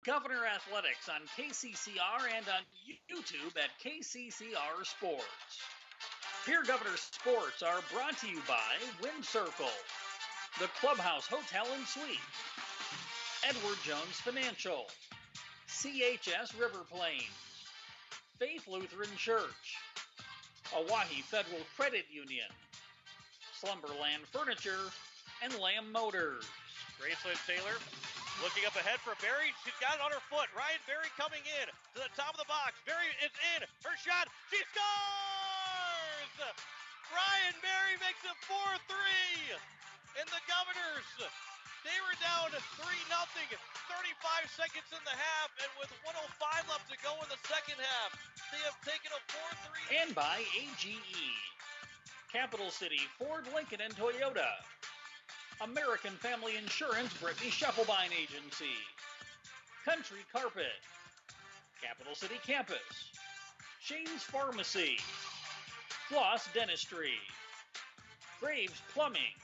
Governor Athletics on KCCR and on YouTube at KCCR Sports. Pierre Governor Sports are brought to you by Wind Circle, the Clubhouse Hotel and Suites, Edward Jones Financial, CHS River Plains, Faith Lutheran Church, Oahe Federal Credit Union, Slumberland Furniture, and Lamb Motors. Graceland Taylor looking up ahead for Berry. She's got it on her foot. Ryan Berry coming in to the top of the box. Berry is in. Her shot. She scores! Ryan Berry makes it 4-3. And the Governors, they were down 3-0. 35 seconds in the half. And with 1:05 left to go in the second half, they have taken a 4-3. And by AGE, Capital City Ford, Lincoln, and Toyota. American Family Insurance, Brittany Scheffelbein Agency. Country Carpet. Capital City Campus. Shane's Pharmacy. Floss Dentistry. Graves Plumbing.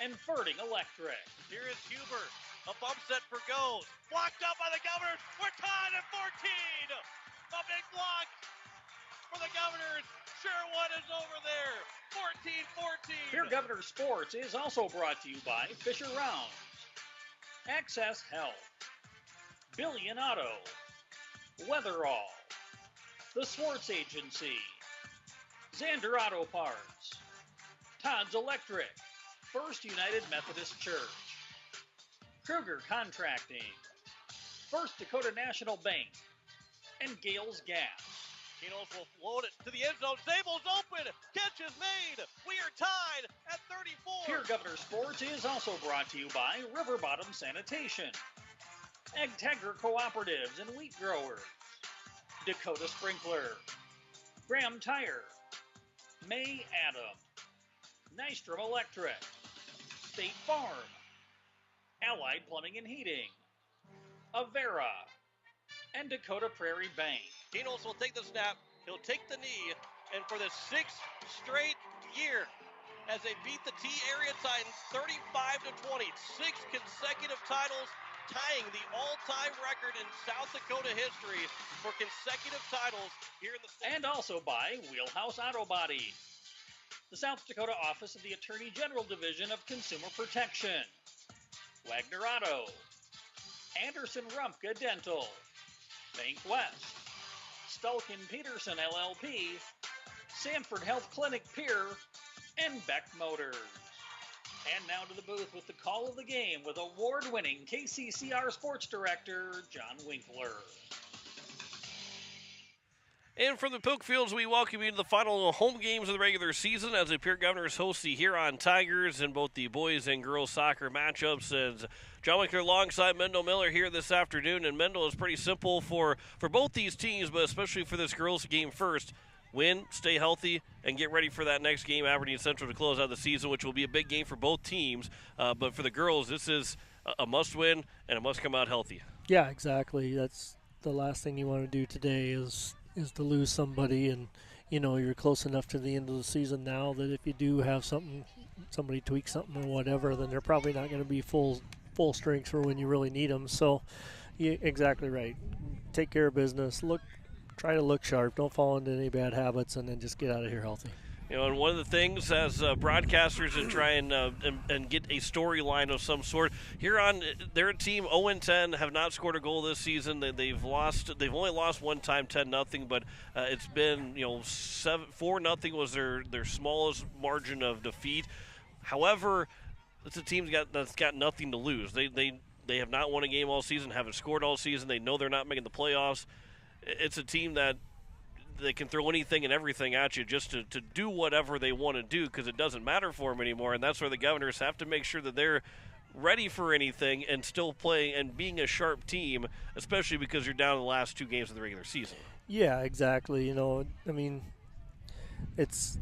And Ferding Electric. Here is Huber. A bump set for goes. Blocked up by the Governors. We're tied at 14. A big block for the Governors. Sherwood is over there. 14-14. Pierre Governor Sports is also brought to you by Fisher Rounds, Access Health, Billion Auto, Weatherall, The Swartz Agency, Xander Auto Parts, Todd's Electric, First United Methodist Church, Kruger Contracting, First Dakota National Bank, and Gales Gas. Kinos will load it to the end zone. Zabel's open. Catch is made. We are tied at 34. Pierre Governor Sports is also brought to you by River Bottom Sanitation, Agtegra Cooperatives and Wheat Growers, Dakota Sprinkler, Graham Tire, May Adam, Nystrom Electric, State Farm, Allied Plumbing and Heating, Avera, and Dakota Prairie Bank. Kinos will take the snap. He'll take the knee. And for the sixth straight year, as they beat the T-Area Titans 35-20, 6 consecutive titles, tying the all-time record in South Dakota history for consecutive titles here in the state. And also by Wheelhouse Auto Body, the South Dakota Office of the Attorney General Division of Consumer Protection, Wagner Auto, Anderson Rumpke Dental, Bank West, Stulkin Peterson LLP, Sanford Health Clinic Pierre, and Beck Motors. And now to the booth with the call of the game with award-winning KCCR Sports Director John Winkler. And from the Pilk Fields, we welcome you to the final home games of the regular season as the Pierre Governors host the Huron Tigers in both the boys and girls soccer matchups. And John Winkler alongside Mendel Miller here this afternoon. And Mendel is pretty simple for both these teams, but especially for this girls game first. Win, stay healthy, and get ready for that next game, Aberdeen Central, to close out the season, which will be a big game for both teams. But for the girls, this is a must-win and a must-come-out healthy. Yeah, exactly. That's the last thing you want to do today is to lose somebody, and you're close enough to the end of the season now that if you do have somebody tweak something or whatever, then they're probably not going to be full strength for when you really need them. So, yeah, exactly right. Take care of business. Try to look sharp. Don't fall into any bad habits, and then just get out of here healthy. And one of the things as broadcasters and try and get a storyline of some sort. Huron, their team 0-10, have not scored a goal this season. They've only lost one time, 10-0, but it's been 4-0 was their smallest margin of defeat. However, it's a team that's got nothing to lose. They have not won a game all season, haven't scored all season. They know they're not making the playoffs. It's a team that they can throw anything and everything at you just to do whatever they want to do because it doesn't matter for them anymore. And that's where the Governors have to make sure that they're ready for anything and still playing and being a sharp team, especially because you're down in the last 2 games of the regular season. Yeah, exactly. It's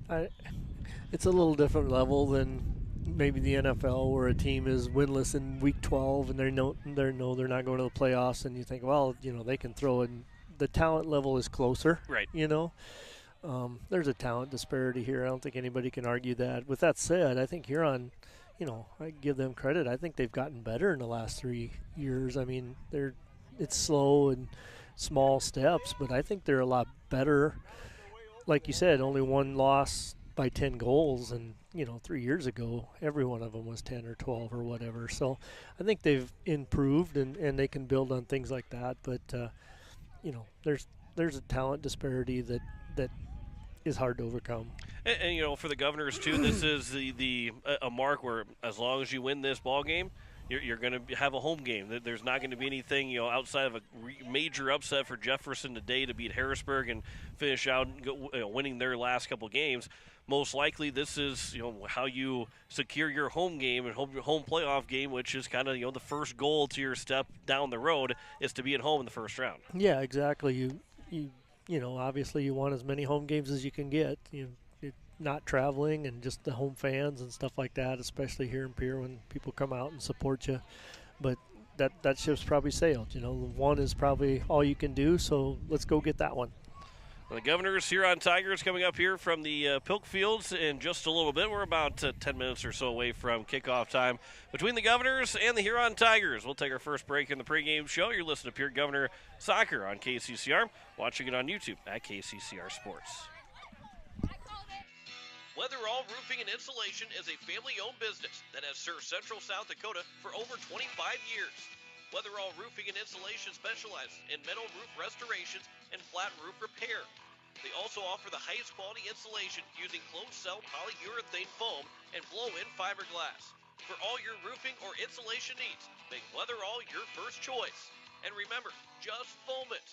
a little different level than maybe the NFL, where a team is winless in week 12 and they know they're not going to the playoffs, and you think, well, they can throw in. The talent level is closer, right? There's a talent disparity here. I don't think anybody can argue that. With that said, I think Huron, I give them credit. I think they've gotten better in the last 3 years. I mean, they're it's slow and small steps, but I think they're a lot better. Like you said, only one loss by 10 goals, and 3 years ago every one of them was 10 or 12 or whatever. So I think they've improved, and they can build on things like that. But there's a talent disparity that is hard to overcome. And for the Governors too, this is a mark where as long as you win this ball game, you're going to have a home game. There's not going to be anything outside of a major upset for Jefferson today to beat Harrisburg and finish out winning their last couple games. Most likely, this is how you secure your home game and home playoff game, which is kind of the first goal to your step down the road is to be at home in the first round. Yeah, exactly. You obviously you want as many home games as you can get. Not traveling and just the home fans and stuff like that, especially here in Pierre when people come out and support you. But that ship's probably sailed. One is probably all you can do, so let's go get that one. Well, the Governors Huron Tigers coming up here from the Pilk Fields in just a little bit. We're about 10 minutes or so away from kickoff time between the Governors and the Huron Tigers. We'll take our first break in the pregame show. You're listening to Pierre Governor Soccer on KCCR, watching it on YouTube at KCCR Sports. Weatherall Roofing and Insulation is a family-owned business that has served Central South Dakota for over 25 years. Weatherall Roofing and Insulation specializes in metal roof restorations and flat roof repair. They also offer the highest quality insulation using closed-cell polyurethane foam and blow-in fiberglass. For all your roofing or insulation needs, make Weatherall your first choice. And remember, just foam it.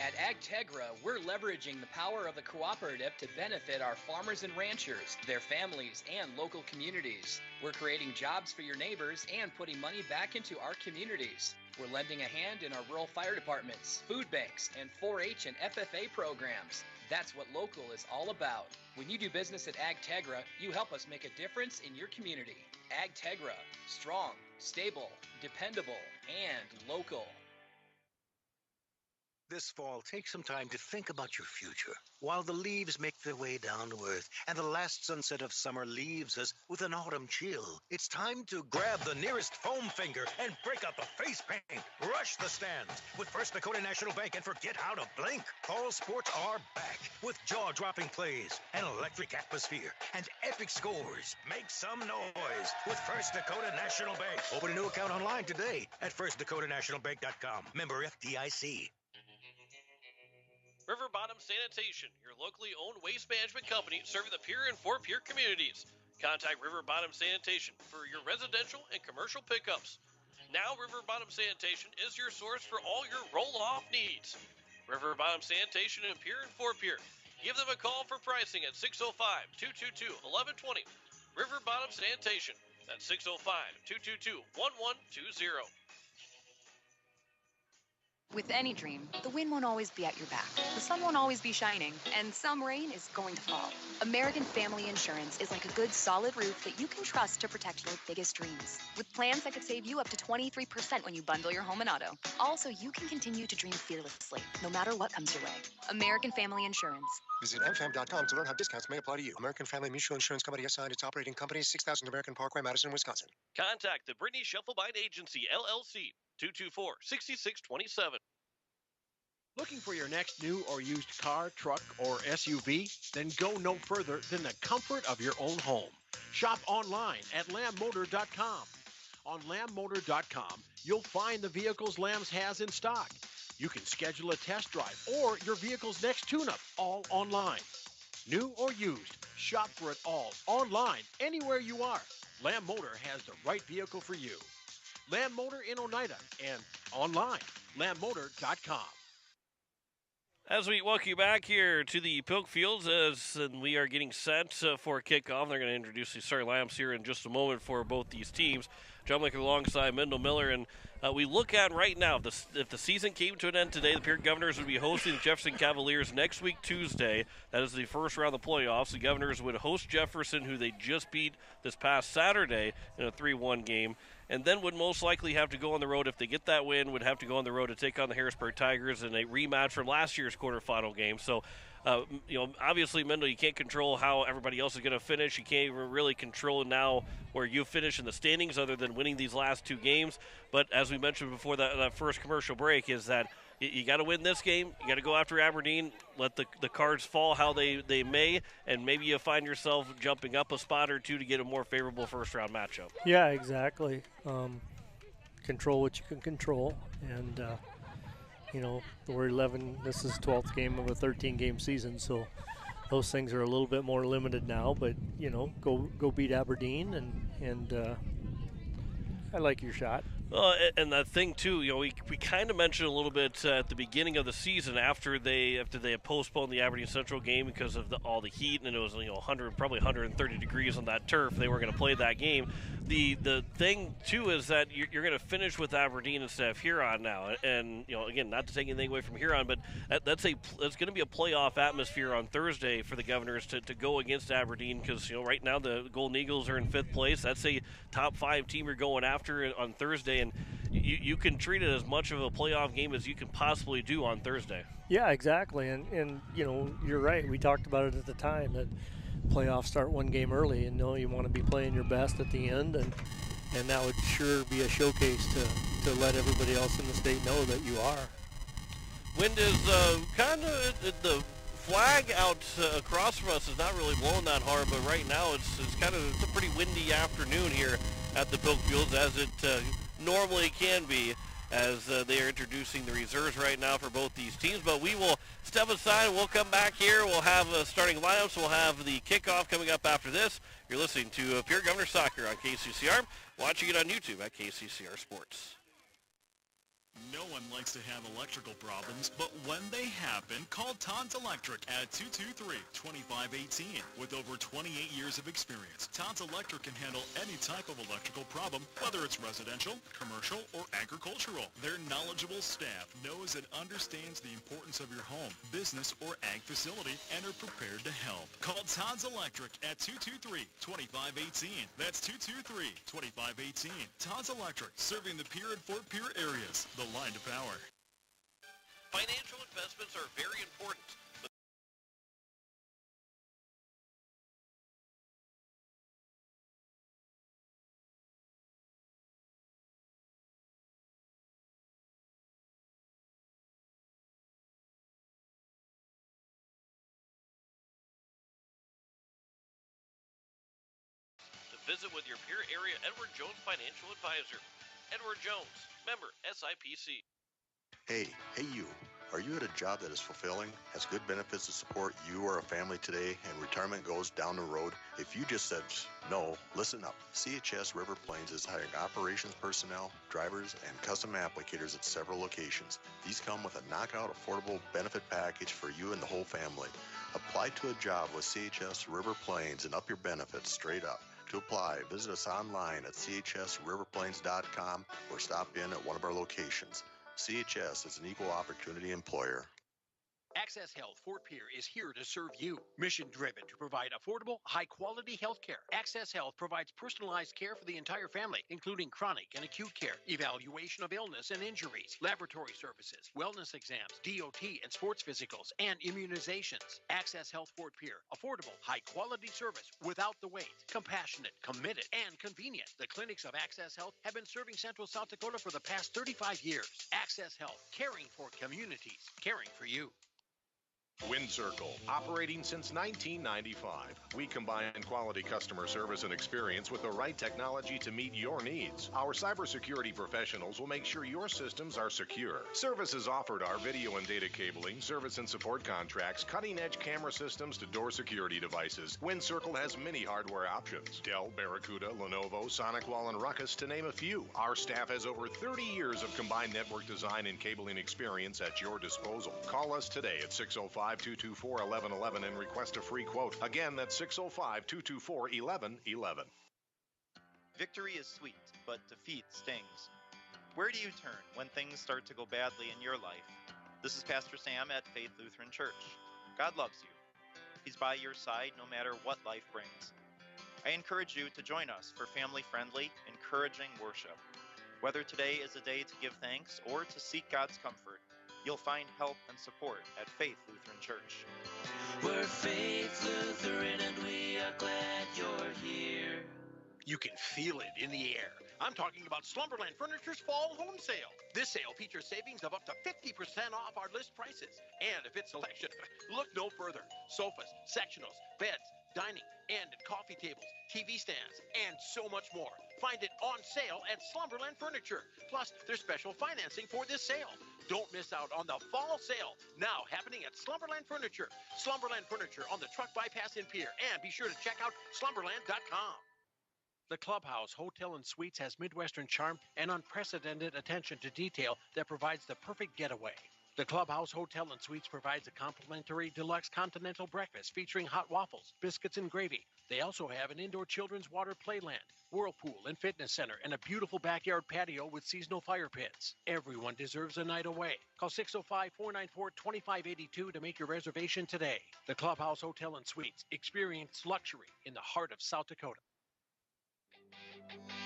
At AgTegra, we're leveraging the power of the cooperative to benefit our farmers and ranchers, their families, and local communities. We're creating jobs for your neighbors and putting money back into our communities. We're lending a hand in our rural fire departments, food banks, and 4-H and FFA programs. That's what local is all about. When you do business at AgTegra, you help us make a difference in your community. AgTegra, strong, stable, dependable, and local. This fall, take some time to think about your future. While the leaves make their way down to earth and the last sunset of summer leaves us with an autumn chill, it's time to grab the nearest foam finger and break out the face paint. Rush the stands with First Dakota National Bank and forget how to blink. Fall sports are back with jaw-dropping plays, an electric atmosphere, and epic scores. Make some noise with First Dakota National Bank. Open a new account online today at firstdakotanationalbank.com. Member FDIC. River Bottom Sanitation, your locally owned waste management company serving the Pierre and Fort Pierre communities. Contact River Bottom Sanitation for your residential and commercial pickups. Now River Bottom Sanitation is your source for all your roll-off needs. River Bottom Sanitation in Pierre and Fort Pierre. Give them a call for pricing at 605-222-1120. River Bottom Sanitation. That's 605-222-1120. With any dream, the wind won't always be at your back. The sun won't always be shining, and some rain is going to fall. American Family Insurance is like a good, solid roof that you can trust to protect your biggest dreams. With plans that could save you up to 23% when you bundle your home and auto. Also, you can continue to dream fearlessly, no matter what comes your way. American Family Insurance. Visit mfam.com to learn how discounts may apply to you. American Family Mutual Insurance Company assigned its operating company, 6000 American Parkway, Madison, Wisconsin. Contact the Brittany Shufflebine Agency, LLC, 224-6627. Looking for your next new or used car, truck, or SUV? Then go no further than the comfort of your own home. Shop online at lambmotor.com. On lambmotor.com, you'll find the vehicles Lambs has in stock. You can schedule a test drive or your vehicle's next tune-up, all online. New or used, shop for it all online, anywhere you are. Lamb Motor has the right vehicle for you. Lamb Motor in Oneida and online, lambmotor.com. As we welcome you back here to the Pilk Fields, and we are getting set for kickoff. They're going to introduce the starting lineups here in just a moment for both these teams. John Licker alongside Mendel Miller, and we look at right now, if the season came to an end today, the Pierre Governors would be hosting the Jefferson Cavaliers next week, Tuesday. That is the first round of the playoffs. The Governors would host Jefferson, who they just beat this past Saturday in a 3-1 game, and then would most likely have to go on the road. If they get that win, would have to go on the road to take on the Harrisburg Tigers in a rematch from last year's quarterfinal game. So Obviously, Mendel, you can't control how everybody else is going to finish. You can't even really control now where you finish in the standings other than winning these last 2 games. But as we mentioned before that first commercial break, is that you got to win this game. You got to go after Aberdeen. Let the cards fall how they may, and maybe you find yourself jumping up a spot or 2 to get a more favorable first-round matchup. Yeah, exactly. Control what you can control, and we're 11. This is 12th game of a 13-game season, so those things are a little bit more limited now. But go beat Aberdeen, and I like your shot. And that thing too, we kind of mentioned a little bit at the beginning of the season after they had postponed the Aberdeen Central game because of all the heat, and it was probably 130 degrees on that turf. They were going to play that game. The thing too is that you're going to finish with Aberdeen instead of Huron now, and again, not to take anything away from Huron, but that's going to be a playoff atmosphere on Thursday for the Governors to go against Aberdeen, because right now the Golden Eagles are in 5th place. That's a top 5 team you're going after on Thursday, and you can treat it as much of a playoff game as you can possibly do on Thursday. Yeah, exactly, and you're right. We talked about it at the time that playoffs start 1 game early, and you want to be playing your best at the end, and that would sure be a showcase to let everybody else in the state know that you are. Wind is kind of the flag out across from us is not really blowing that hard, but right now it's a pretty windy afternoon here at the Pilk Fields, as it normally can be, as they are introducing the reserves right now for both these teams. But we will step aside and we'll come back here. We'll have starting lineups. We'll have the kickoff coming up after this. You're listening to Pierre Governor Soccer on KCCR, watching it on YouTube at KCCR Sports. No one likes to have electrical problems, but when they happen, call Todd's Electric at 223-2518. With over 28 years of experience, Todd's Electric can handle any type of electrical problem, whether it's residential, commercial, or agricultural. Their knowledgeable staff knows and understands the importance of your home, business, or ag facility and are prepared to help. Call Todd's Electric at 223-2518. That's 223-2518. Todd's Electric, serving the Pierre and Fort Pierre areas. The line to power. Financial investments are very important. To visit with your Pierre area Edward Jones Financial Advisor. Edward Jones, member SIPC. Hey you. Are you at a job that is fulfilling, has good benefits to support you or a family today, and retirement goes down the road? If you just said no, listen up. CHS River Plains is hiring operations personnel, drivers, and custom applicators at several locations. These come with a knockout affordable benefit package for you and the whole family. Apply to a job with CHS River Plains and up your benefits straight up. To apply, visit us online at chsriverplains.com or stop in at one of our locations. CHS is an equal opportunity employer. Access Health Fort Pierre is here to serve you. Mission-driven to provide affordable, high-quality health care. Access Health provides personalized care for the entire family, including chronic and acute care, evaluation of illness and injuries, laboratory services, wellness exams, DOT and sports physicals, and immunizations. Access Health Fort Pierre. Affordable, high-quality service without the wait. Compassionate, committed, and convenient. The clinics of Access Health have been serving Central South Dakota for the past 35 years. Access Health, caring for communities, caring for you. Wind Circle, operating since 1995. We combine quality customer service and experience with the right technology to meet your needs. Our cybersecurity professionals will make sure your systems are secure. Services offered are video and data cabling, service and support contracts, cutting-edge camera systems to door security devices. Wind Circle has many hardware options. Dell, Barracuda, Lenovo, SonicWall, and Ruckus, to name a few. Our staff has over 30 years of combined network design and cabling experience at your disposal. Call us today at 605-224-1111 and request a free quote. Again, that's 605-224-1111. Victory is sweet, but defeat stings. Where do you turn when things start to go badly in your life? This is Pastor Sam at Faith Lutheran Church. God loves you. He's by your side no matter what life brings. I encourage you to join us for family-friendly, encouraging worship. Whether today is a day to give thanks or to seek God's comfort, You'll find help and support at Faith Lutheran Church. We're Faith Lutheran and we are glad you're here. You can feel it in the air. I'm talking about Slumberland Furniture's Fall Home Sale. This sale features savings of up to 50% off our list prices. And if it's selection, look no further. Sofas, sectionals, beds, dining, and coffee tables, TV stands, and so much more. Find it on sale at Slumberland Furniture. Plus, there's special financing for this sale. Don't miss out on the fall sale, now happening at Slumberland Furniture. Slumberland Furniture on the truck bypass in Pierre. And be sure to check out slumberland.com. The Clubhouse Hotel and Suites has Midwestern charm and unprecedented attention to detail that provides the perfect getaway. The Clubhouse Hotel and Suites provides a complimentary deluxe continental breakfast featuring hot waffles, biscuits, and gravy. They also have an indoor children's water playland, whirlpool and fitness center, and a beautiful backyard patio with seasonal fire pits. Everyone deserves a night away. Call 605-494-2582 to make your reservation today. The Clubhouse Hotel and Suites. Experience luxury in the heart of South Dakota.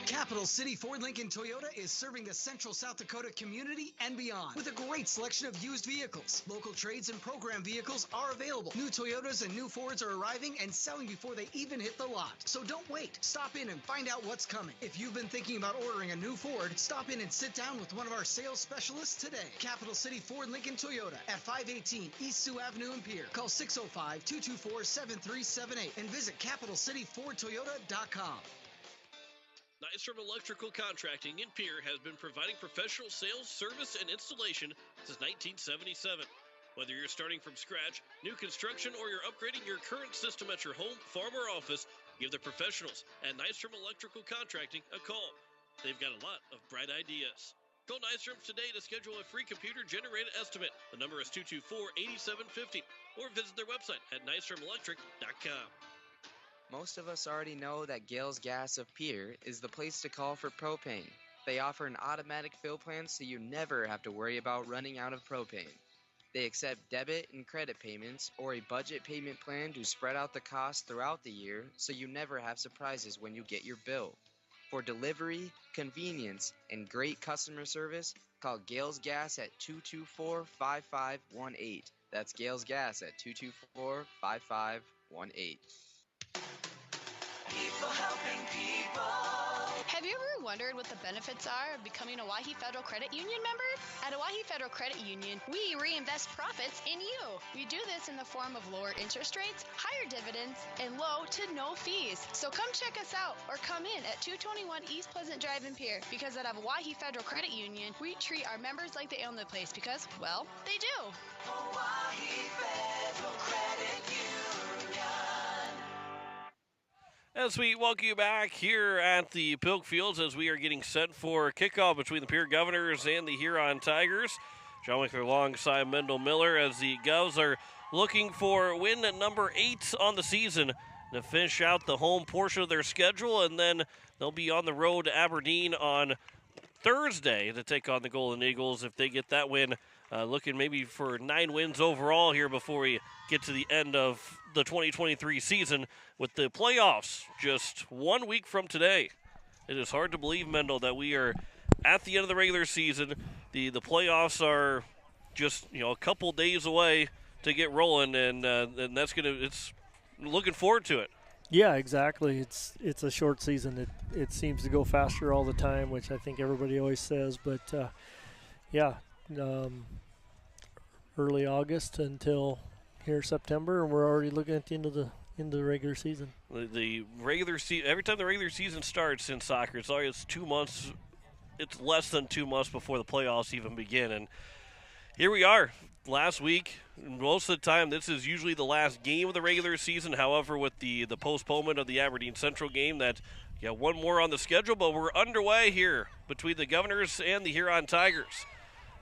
Capital City Ford Lincoln Toyota is serving the central South Dakota community and beyond with a great selection of used vehicles. Local trades and program vehicles are available. New Toyotas and new Fords are arriving and selling before they even hit the lot. So don't wait. Stop in and find out what's coming. If you've been thinking about ordering a new Ford, stop in and sit down with one of our sales specialists today. Capital City Ford Lincoln Toyota at 518 East Sioux Avenue in Pierre. Call 605-224-7378 and visit CapitalCityFordToyota.com. Nystrom Electrical Contracting in Pierre has been providing professional sales, service, and installation since 1977. Whether you're starting from scratch, new construction, or you're upgrading your current system at your home, farm, or office, give the professionals at Nystrom Electrical Contracting a call. They've got a lot of bright ideas. Call Nystrom today to schedule a free computer-generated estimate. The number is 224-8750, or visit their website at nystromelectric.com. Most of us already know that Gales Gas of Pierre is the place to call for propane. They offer an automatic fill plan so you never have to worry about running out of propane. They accept debit and credit payments or a budget payment plan to spread out the cost throughout the year so you never have surprises when you get your bill. For delivery, convenience, and great customer service, call Gales Gas at 224-5518. That's Gales Gas at 224-5518. People helping people. Have you ever wondered what the benefits are of becoming a Owyhee Federal Credit Union member? At Owyhee Federal Credit Union, we reinvest profits in you. We do this in the form of lower interest rates, higher dividends, and low to no fees. So come check us out or come in at 221 East Pleasant Drive in Pierre, because at Owyhee Federal Credit Union, we treat our members like they own the place because, well, they do. Owyhee Federal Credit Union. As we welcome you back here at the Pilk Fields as we are getting set for kickoff between the Pierre Governors and the Huron Tigers. John Winkler alongside Mendel Miller as the Govs are looking for win number 8 on the season to finish out the home portion of their schedule, and then they'll be on the road to Aberdeen on Thursday to take on the Golden Eagles if they get that win. Looking maybe for 9 wins overall here before we get to the end of the 2023 season with the playoffs just 1 week from today. It is hard to believe, Mendel, that we are at the end of the regular season. The playoffs are just a couple days away to get rolling, and that's it's looking forward to it. Yeah, exactly. It's a short season. It seems to go faster all the time, which I think everybody always says. But early August until here September, and we're already looking at the end of the regular season. The regular season, every time the regular season starts in soccer, it's always 2 months. It's less than 2 months before the playoffs even begin, and here we are. Last week, most of the time, this is usually the last game of the regular season. However, with the postponement of the Aberdeen Central game, that one more on the schedule, but we're underway here between the Governors and the Huron Tigers,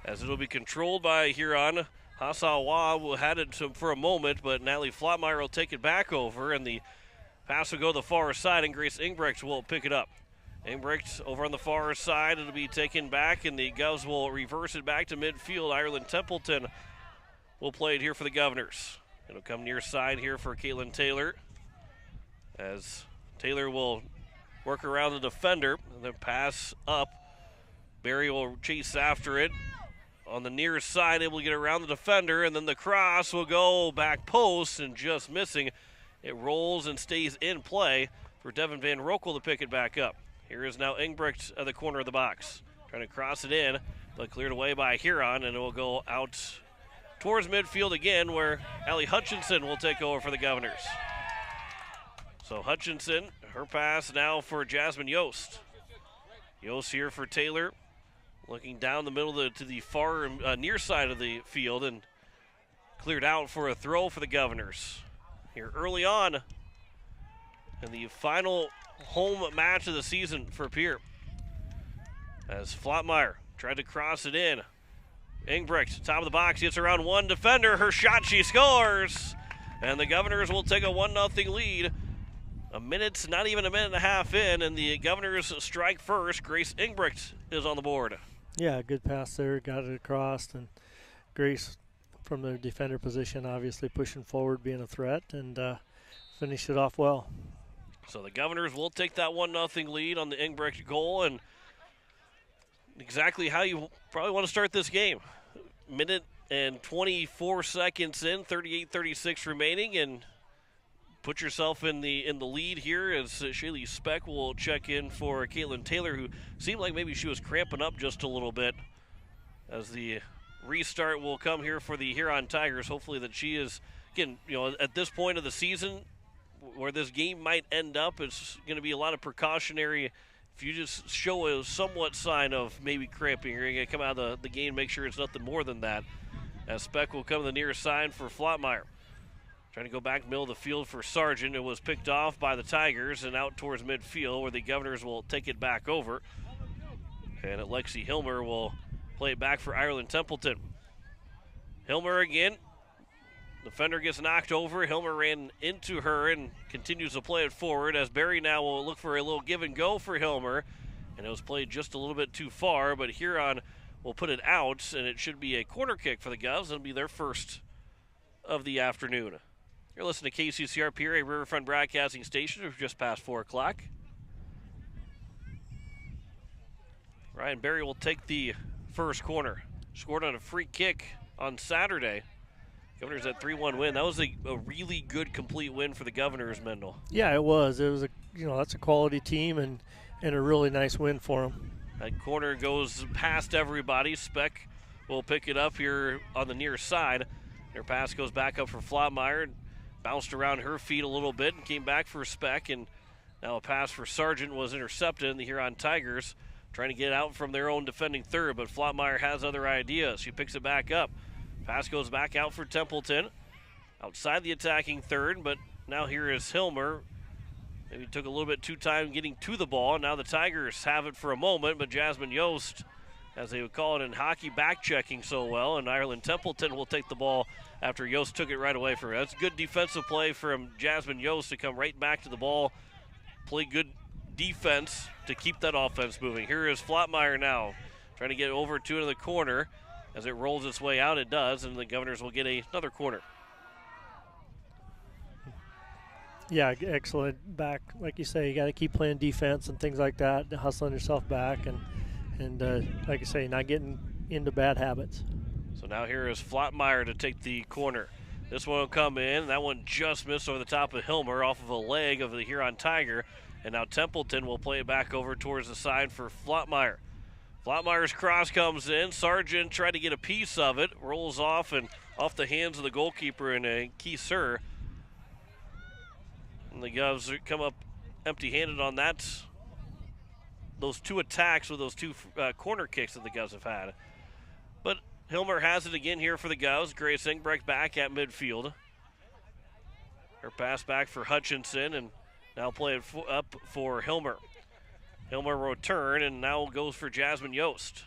as it'll be controlled by Huron. Hassawa had it for a moment, but Natalie Flotmeyer will take it back over, and the pass will go to the far side, and Grace Ingbrecht will pick it up. Ingbrecht over on the far side, it'll be taken back, and the Govs will reverse it back to midfield. Ireland Templeton will play it here for the Governors. It'll come near side here for Caitlin Taylor, as Taylor will work around the defender, and then pass up. Barry will chase after it. on the near side, able to get around the defender, and then the cross will go back post and just missing. It rolls and stays in play for Devin Van Rokel to pick it back up. Here is now Ingbrecht at the corner of the box. Trying to cross it in, but cleared away by Huron, and it will go out towards midfield again, where Allie Hutchinson will take over for the Governors. So Hutchinson, her pass now for Jasmine Yost. Yost here for Taylor, looking down the middle to the far near side of the field, and cleared out for a throw for the Governors. Here early on in the final home match of the season for Pierre. As Flottmeyer tried to cross it in. Ingbrecht, top of the box, gets around one defender. Her shot, she scores! And the Governors will take a 1-0 lead. Not even a minute and a half in, and the Governors strike first. Grace Ingbrecht is on the board. Yeah, good pass there, got it across, and Grace from the defender position, obviously pushing forward, being a threat, and finished it off well. So the Governors will take that 1-0 lead on the Ingbrecht goal, and exactly how you probably want to start this game. Minute and 24 seconds in, 38-36 remaining, and put yourself in the lead here as Shaylee Speck will check in for Caitlin Taylor, who seemed like maybe she was cramping up just a little bit, as the restart will come here for the Huron Tigers. Hopefully that she is, again, at this point of the season where this game might end up, it's going to be a lot of precautionary. If you just show a somewhat sign of maybe cramping, you're going to come out of the game and make sure it's nothing more than that. As Speck will come to the near side for Flottmeyer. Trying to go back middle of the field for Sargent. It was picked off by the Tigers and out towards midfield, where the Governors will take it back over. And Alexi Hilmer will play it back for Ireland Templeton. Hilmer again. Defender gets knocked over. Hilmer ran into her and continues to play it forward, as Barry now will look for a little give and go for Hilmer. And it was played just a little bit too far, but Huron will put it out, and it should be a corner kick for the Govs. It'll be their first of the afternoon. You're listening to KCCR Pierre, a Riverfront Broadcasting Station. It's just past 4 o'clock. Ryan Barry will take the first corner. Scored on a free kick on Saturday. Governors had 3-1 win. That was a really good complete win for the Governors, Mendel. Yeah, it was. It was that's a quality team and a really nice win for them. That corner goes past everybody. Speck will pick it up here on the near side. Their pass goes back up for Flottmeyer. Bounced around her feet a little bit and came back for Speck. And now a pass for Sargent was intercepted, and the Huron Tigers trying to get out from their own defending third, but Flottmeyer has other ideas. She picks it back up. Pass goes back out for Templeton. Outside the attacking third, but now here is Hilmer. Maybe took a little bit too time getting to the ball. Now the Tigers have it for a moment, but Jasmine Yost, as they would call it in hockey, back-checking so well, and Ireland Templeton will take the ball after Yost took it right away from her. That's good defensive play from Jasmine Yost to come right back to the ball, play good defense to keep that offense moving. Here is Flottmeyer now, trying to get over to the corner. As it rolls its way out, it does, and the Governors will get another corner. Yeah, excellent. Back, like you say, you got to keep playing defense and things like that, hustling yourself back, and like you say, not getting into bad habits. So now here is Flottmeyer to take the corner. This one will come in. That one just missed over the top of Hilmer off of a leg of the Huron Tiger. And now Templeton will play it back over towards the side for Flottmeyer. Flottmeyer's cross comes in. Sargent tried to get a piece of it. Rolls off and off the hands of the goalkeeper and a Keyser. And the Govs come up empty-handed on that. Those two attacks with those two corner kicks that the Govs have had. But Hilmer has it again here for the Govs. Grace Ingbrecht back at midfield. Her pass back for Hutchinson, and now play it up for Hilmer. Hilmer return, and now goes for Jasmine Yost.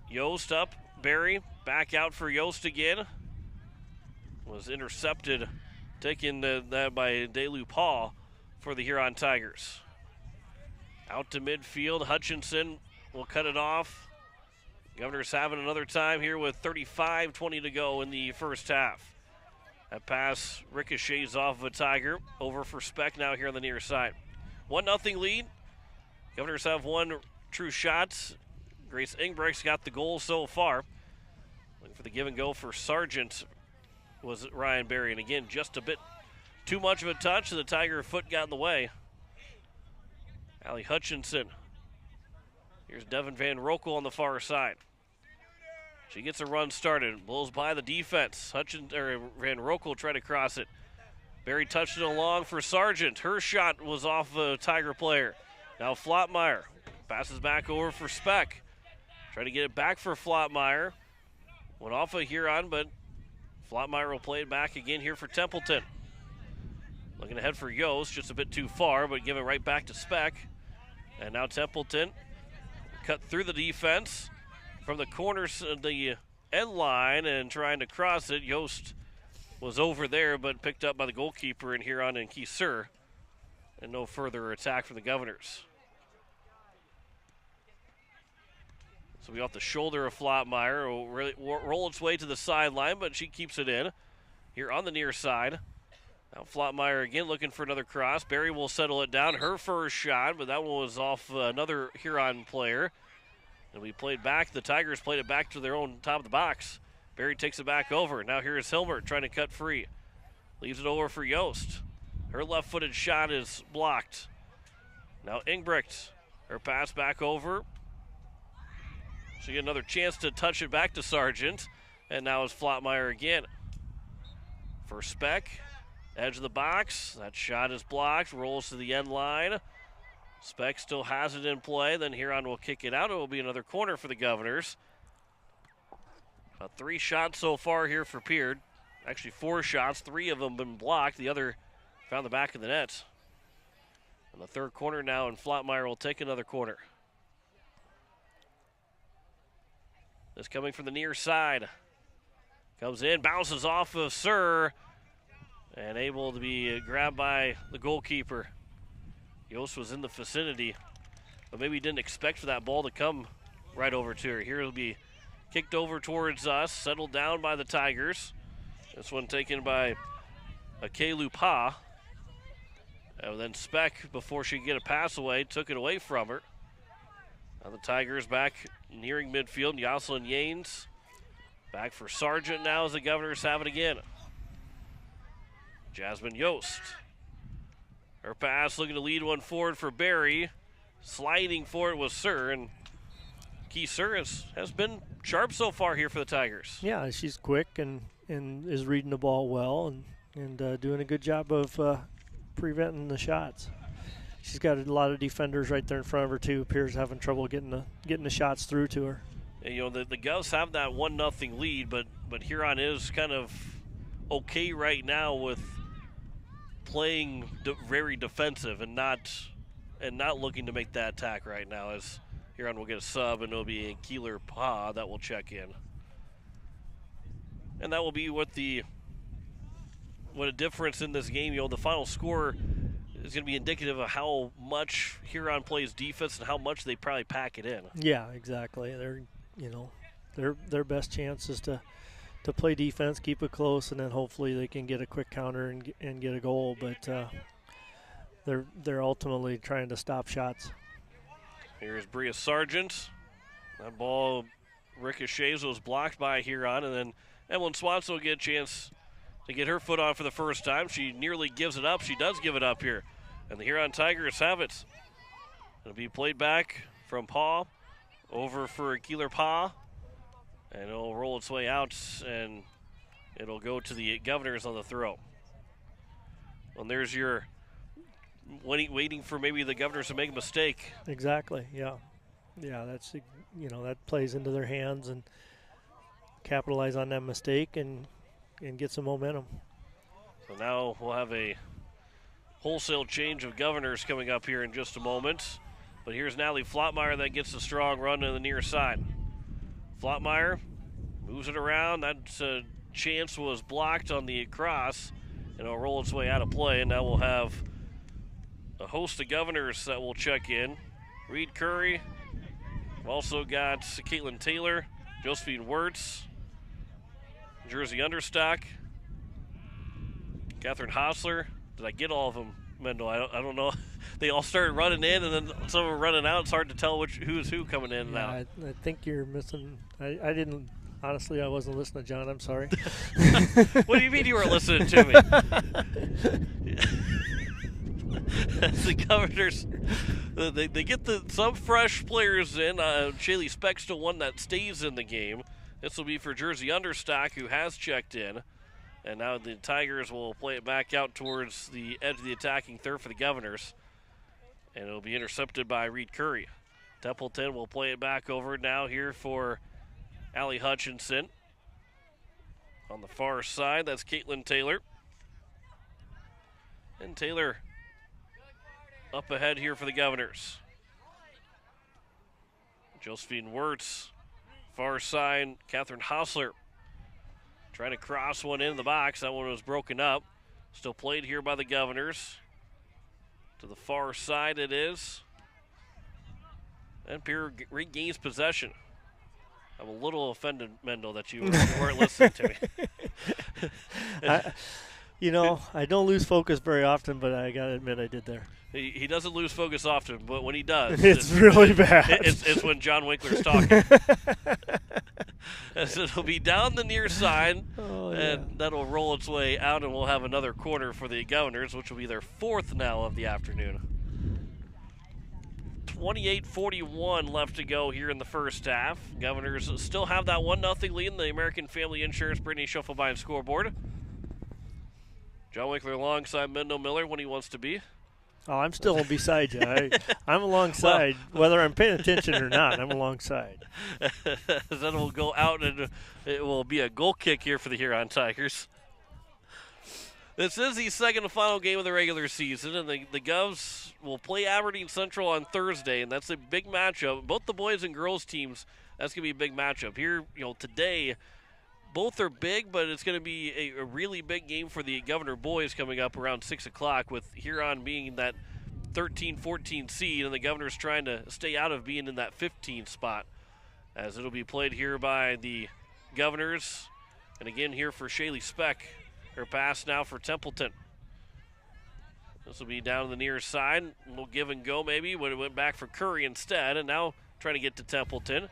Yost up, Barry, back out for Yost again. Was intercepted, taken that by DeLu Paul for the Huron Tigers. Out to midfield, Hutchinson will cut it off. Governors having another time here with 35-20 to go in the first half. That pass ricochets off of a Tiger. Over for Speck now here on the near side. 1-0 lead. Governors have one true shot. Grace Ingbrecht's got the goal so far. Looking for the give and go for Sargent was Ryan Berry. And again, just a bit too much of a touch, and the Tiger foot got in the way. Allie Hutchinson. Here's Devin Van Rokel on the far side. She gets a run started, blows by the defense. Van Rokel tried to cross it. Berry touched it along for Sargent. Her shot was off a Tiger player. Now Flottmeyer passes back over for Speck. Try to get it back for Flottmeyer. Went off a Huron, but Flottmeyer will play it back again here for Templeton. Looking ahead for Yost, just a bit too far, but give it right back to Speck. And now Templeton cut through the defense from the corners of the end line and trying to cross it. Yost was over there, but picked up by the goalkeeper in Huron and Kieser. And no further attack from the Governors. So we off the shoulder of Flottmeyer. Will roll its way to the sideline, but she keeps it in. Here on the near side. Now Flottmeyer again looking for another cross. Berry will settle it down. Her first shot, but that one was off another Huron player. And we played back. The Tigers played it back to their own top of the box. Berry takes it back over. Now here's Hilbert trying to cut free. Leaves it over for Yost. Her left-footed shot is blocked. Now Ingbrecht. Her pass back over. She get another chance to touch it back to Sargent. And now it's Flottmeyer again. For Speck. Edge of the box. That shot is blocked. Rolls to the end line. Speck still has it in play. Then Huron will kick it out. It will be another corner for the Governors. About 3 shots so far here for Pierre. Actually 4 shots. 3 of them been blocked. The other found the back of the net. And the third corner now, and Flottmeyer will take another corner. This coming from the near side. Comes in, bounces off of Sir, and able to be grabbed by the goalkeeper. Yost was in the vicinity, but maybe didn't expect for that ball to come right over to her. Here it'll be kicked over towards us, settled down by the Tigers. This one taken by Akelu Pa. And then Speck, before she could get a pass away, took it away from her. Now the Tigers back nearing midfield. Jocelyn Yanes back for Sargent now as the Governors have it again. Jasmine Yost. Her pass looking to lead one forward for Berry. Sliding for it was Sir, and Key Sir has been sharp so far here for the Tigers. Yeah, she's quick and is reading the ball well and doing a good job of preventing the shots. She's got a lot of defenders right there in front of her too. Pierre's having trouble getting the shots through to her. And, you know, the Govs have that 1-0 lead, but Huron is kind of okay right now with playing very defensive and not looking to make that attack right now, as Huron will get a sub and it'll be a Keeler Pa that will check in. And that will be what a difference in this game. You know, the final score is going to be indicative of how much Huron plays defense and how much they probably pack it in. Yeah, exactly. Their best chance is to play defense, keep it close, and then hopefully they can get a quick counter and get a goal. But they're ultimately trying to stop shots. Here's Bria Sargent. That ball ricochets, was blocked by Huron, and then Emlyn Swanson will get a chance to get her foot on for the first time. She nearly gives it up. She does give it up here. And the Huron Tigers have it. It'll be played back from Pa over for Keeler Pa. And it'll roll its way out, and it'll go to the Governors on the throw. And there's your waiting for maybe the Governors to make a mistake. Exactly, yeah. Yeah, that's, that plays into their hands and capitalize on that mistake and get some momentum. So now we'll have a wholesale change of Governors coming up here in just a moment. But here's Natalie Flottmeyer that gets a strong run to the near side. Flottmeyer moves it around. That chance was blocked on the cross, and it'll roll its way out of play. And now we'll have a host of Governors that will check in. Reed Curry. We've also got Caitlin Taylor, Josephine Wirtz, Jersey Understock, Catherine Hosler. Did I get all of them? Mendel. I don't know. They all started running in, and then some were running out. It's hard to tell who's who coming in and out. I think you're missing. I didn't. Honestly, I wasn't listening to John. I'm sorry. What do you mean you weren't listening to me? The Governors, they get some fresh players in. Shaylee Speck's the one that stays in the game. This will be for Jersey Understock, who has checked in. And now the Tigers will play it back out towards the edge of the attacking third for the Governors. And it'll be intercepted by Reed Curry. Templeton will play it back over now here for Allie Hutchinson. On the far side, that's Caitlin Taylor. And Taylor up ahead here for the Governors. Josephine Wirtz, far side, Catherine Hausler trying to cross one into the box. That one was broken up. Still played here by the Governors. To the far side it is. And Pierre regains possession. I'm a little offended, Mendel, that you weren't listening to me. I don't lose focus very often, but I got to admit I did there. He doesn't lose focus often, but when he does, it's really bad. It's when John Winkler's talking. So it'll be down the near side, and that'll roll its way out, and we'll have another corner for the Governors, which will be their fourth now of the afternoon. 28-41 left to go here in the first half. Governors still have that 1-0 lead in the American Family Insurance Brittany Schuffelbein scoreboard. John Winkler alongside Mendel Miller when he wants to be. Oh, I'm still beside you. I'm alongside, whether I'm paying attention or not. I'm alongside. Then we'll go out, and it will be a goal kick here for the Huron Tigers. This is the second and final game of the regular season, and the Govs will play Aberdeen Central on Thursday, and that's a big matchup. Both the boys and girls teams, that's going to be a big matchup. Here, today, both are big, but it's going to be a really big game for the Governor boys coming up around 6 o'clock, with Huron being that 13-14 seed, and the Governors trying to stay out of being in that 15 spot, as it'll be played here by the Governors. And again here for Shaylee Speck. Her pass now for Templeton. This will be down the near side. A little give and go maybe, but it went back for Curry instead, and now trying to get to Templeton.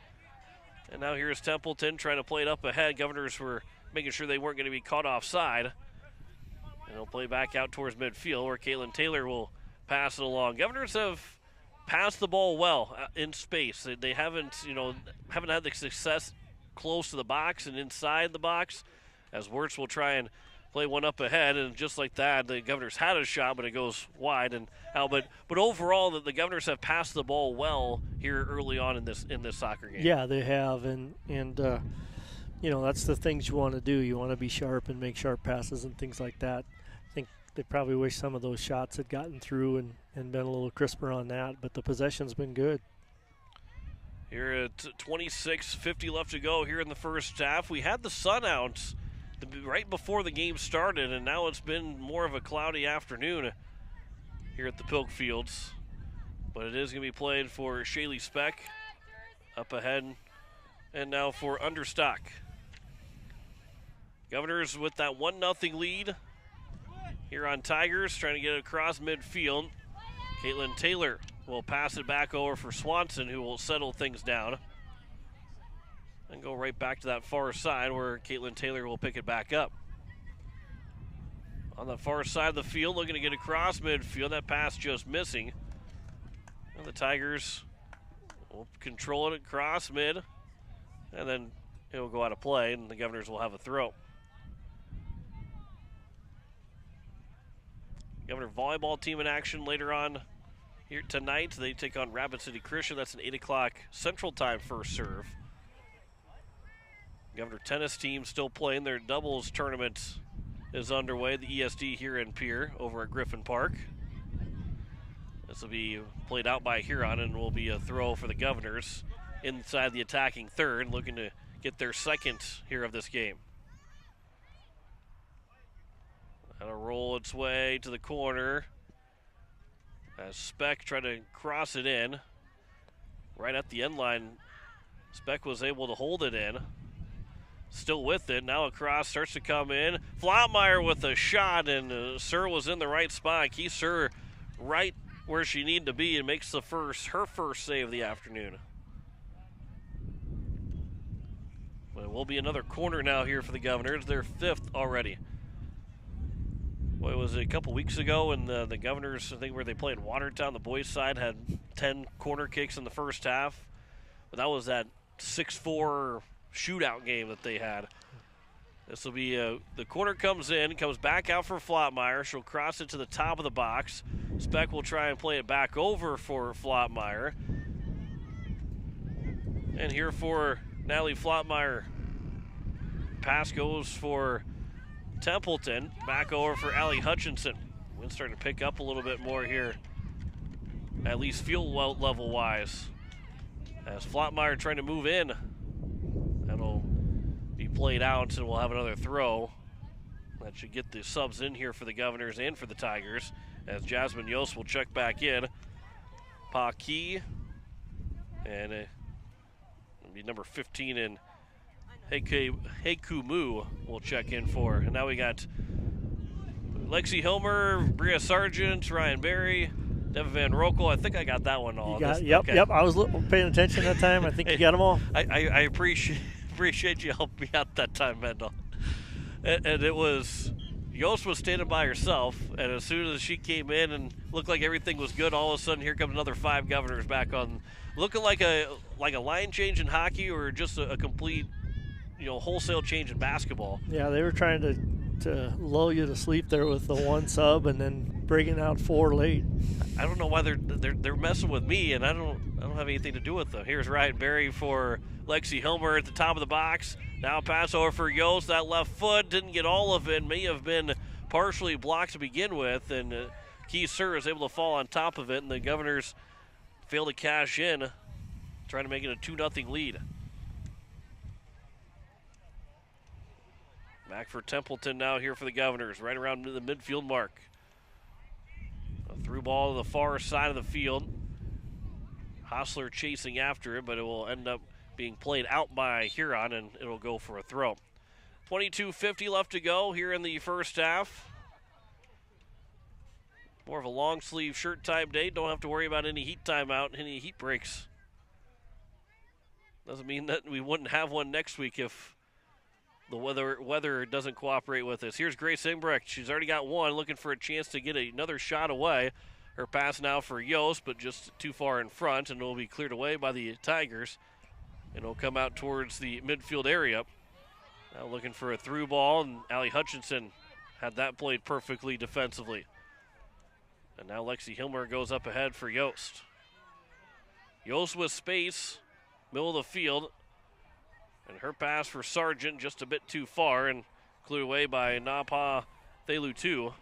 And now here's Templeton trying to play it up ahead. Governors were making sure they weren't going to be caught offside. And they'll play back out towards midfield where Caitlin Taylor will pass it along. Governors have passed the ball well in space. They haven't had the success close to the box and inside the box, as Wirtz will try and play one up ahead, and just like that, the Governors had a shot, but it goes wide and out. But overall, the Governors have passed the ball well here early on in this soccer game. Yeah, they have, and that's the things you want to do. You want to be sharp and make sharp passes and things like that. I think they probably wish some of those shots had gotten through and been a little crisper on that, but the possession's been good. Here at 26:50 left to go here in the first half. We had the sun out right before the game started, and now it's been more of a cloudy afternoon here at the Pilk Fields. But it is going to be played for Shaylee Speck up ahead, and now for Understock. Governors with that 1-0 lead here on Tigers, trying to get it across midfield. Caitlin Taylor will pass it back over for Swanson, who will settle things down. And go right back to that far side where Caitlin Taylor will pick it back up. On the far side of the field, looking to get across midfield. That pass just missing. And the Tigers will control it across mid. And then it will go out of play, and the Governors will have a throw. Governor volleyball team in action later on here tonight. They take on Rapid City Christian. That's an 8 o'clock Central Time first serve. Governor tennis team still playing. Their doubles tournament is underway. The ESD here in Pierre over at Griffin Park. This will be played out by Huron and will be a throw for the Governors inside the attacking third, looking to get their second here of this game. That'll roll its way to the corner as Speck tried to cross it in. Right at the end line, Speck was able to hold it in. still with it. Now across starts to come in. Flottmeyer with a shot, and Sir was in the right spot. Keith Sir right where she needed to be and makes her first save of the afternoon. But it will be another corner now here for the Governors. Their 5th already. What was it, a couple weeks ago, and the Governors, I think where they played Watertown, the boys' side had 10 corner kicks in the first half. But that was that 6-4 shootout game that they had. This will be the corner comes in, comes back out for Flottmeyer. She'll cross it to the top of the box. Speck will try and play it back over for Flottmeyer. And here for Natalie Flottmeyer. Pass goes for Templeton. Back over for Allie Hutchinson. Wind's starting to pick up a little bit more here, at least field level wise. As Flottmeyer trying to move in. That'll be played out, and we'll have another throw. That should get the subs in here for the Governors and for the Tigers, as Jasmine Yost will check back in. Pa Key, and it'll be number 15 in Heiku Mu will check in for. And now we got Lexi Hilmer, Bria Sargent, Ryan Berry, Devin Van Rokel. I think I got that one all. Yep. I was paying attention that time. I think you got them all. I appreciate you helping me out that time, Mendel. And it was, Yost was standing by herself, and as soon as she came in and looked like everything was good, all of a sudden here comes another 5 Governors back on, looking like a line change in hockey or just a complete, wholesale change in basketball. Yeah, they were trying to lull you to sleep there with the 1 sub and then bringing out 4 late. I don't know why they're messing with me, and I don't have anything to do with them. Here's Ryan Berry for Lexi Hilmer at the top of the box. Now pass over for Yost. That left foot didn't get all of it. May have been partially blocked to begin with, and Keith Sir is able to fall on top of it, and the Governors fail to cash in, trying to make it a 2-0 lead. Back for Templeton now here for the Governors, right around the midfield mark. A through ball to the far side of the field. Hostler chasing after it, but it will end up being played out by Huron, and it'll go for a throw. 22:50 left to go here in the first half. More of a long sleeve shirt type day. Don't have to worry about any heat timeout, any heat breaks. Doesn't mean that we wouldn't have one next week if the weather doesn't cooperate with us. Here's Grace Ingbrecht. She's already got one, looking for a chance to get another shot away. Her pass now for Yost, but just too far in front, and it will be cleared away by the Tigers. And it'll come out towards the midfield area. Now looking for a through ball, and Allie Hutchinson had that played perfectly defensively. And now Lexi Hilmer goes up ahead for Yost. Yost with space, middle of the field. And her pass for Sargent just a bit too far and cleared away by Napa Thelu-2.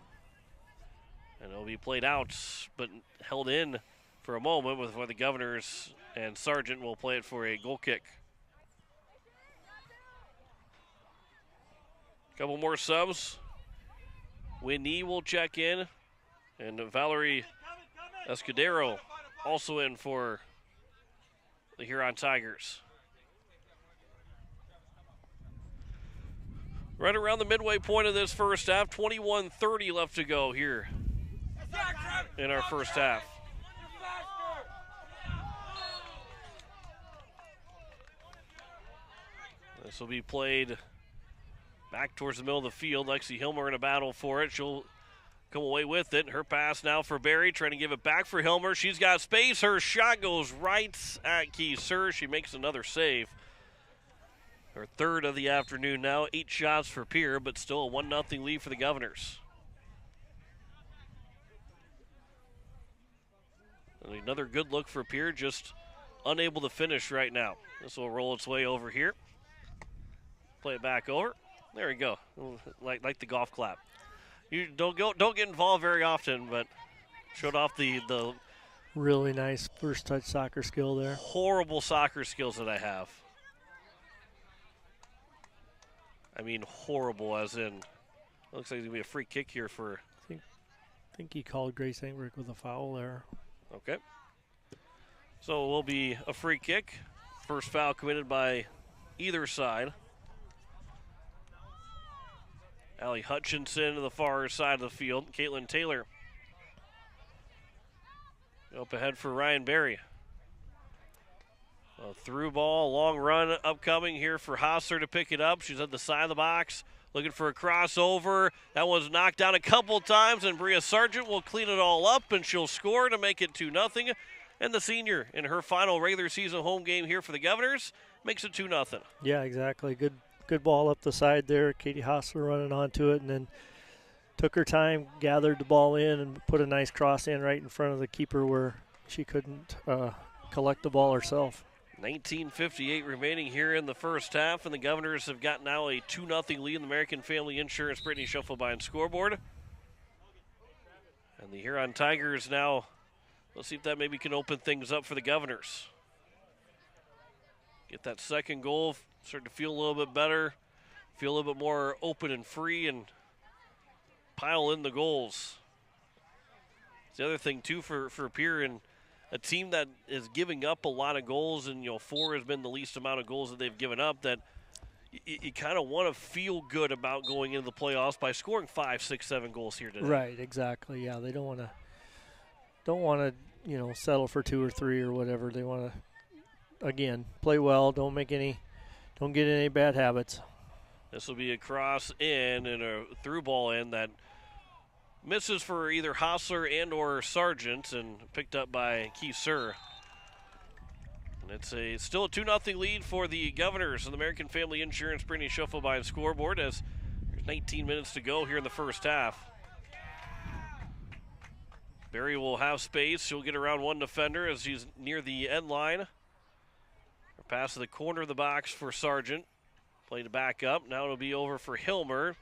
And it'll be played out, but held in for a moment before the Governors and Sargent will play it for a goal kick. Couple more subs. Winnie will check in, and Valerie Escudero also in for the Huron Tigers. Right around the midway point of this first half, 21:30 left to go here in our first half. This will be played back towards the middle of the field. Lexi Hilmer in a battle for it. She'll come away with it. Her pass now for Barry, trying to give it back for Hilmer. She's got space. Her shot goes right at Keith Sir. She makes another save. Her 3rd of the afternoon now. 8 shots for Pierre, but still a 1-0 lead for the Governors. And another good look for Pierre, just unable to finish right now. This will roll its way over here. Play it back over. There we go. Like the golf clap. You don't get involved very often, but showed off the really nice first touch soccer skill there. Horrible soccer skills that I have. I mean horrible as in, looks like it's going to be a free kick here for. I think he called Grace Engrick with a foul there. Okay. So it will be a free kick. First foul committed by either side. Allie Hutchinson to the far side of the field. Caitlin Taylor up ahead for Ryan Berry. A through ball, long run upcoming here for Hostler to pick it up. She's at the side of the box, looking for a crossover. That one's knocked down a couple times, and Bria Sargent will clean it all up, and she'll score to make it 2-0. And the senior, in her final regular season home game here for the Governors, makes it 2-0. Yeah, exactly. Good ball up the side there. Katie Hostler running onto it, and then took her time, gathered the ball in, and put a nice cross in right in front of the keeper where she couldn't collect the ball herself. 19:58 remaining here in the first half, and the Governors have got now a 2-0 lead in the American Family Insurance Brittany Schuffelbein scoreboard. And the Huron Tigers now, let's see if that maybe can open things up for the Governors. Get that second goal, start to feel a little bit better, feel a little bit more open and free, and pile in the goals. It's the other thing, too, for Pierre, and a team that is giving up a lot of goals, and 4 has been the least amount of goals that they've given up, that you kind of want to feel good about going into the playoffs by scoring 5, 6, 7 goals here today. Right, exactly. Yeah, they don't want to settle for 2 or 3 or whatever. They want to, again, play well. Don't get any bad habits. This will be a cross in and a through ball in that misses for either Hostler and or Sargent, and picked up by Keeser. And it's still a 2-0 lead for the Governors of the American Family Insurance Brittany Schuffelbein scoreboard, as there's 19 minutes to go here in the first half. Berry will have space. She'll get around one defender as she's near the end line. Her pass to the corner of the box for Sargent. Played back up. Now it'll be over for Hilmer.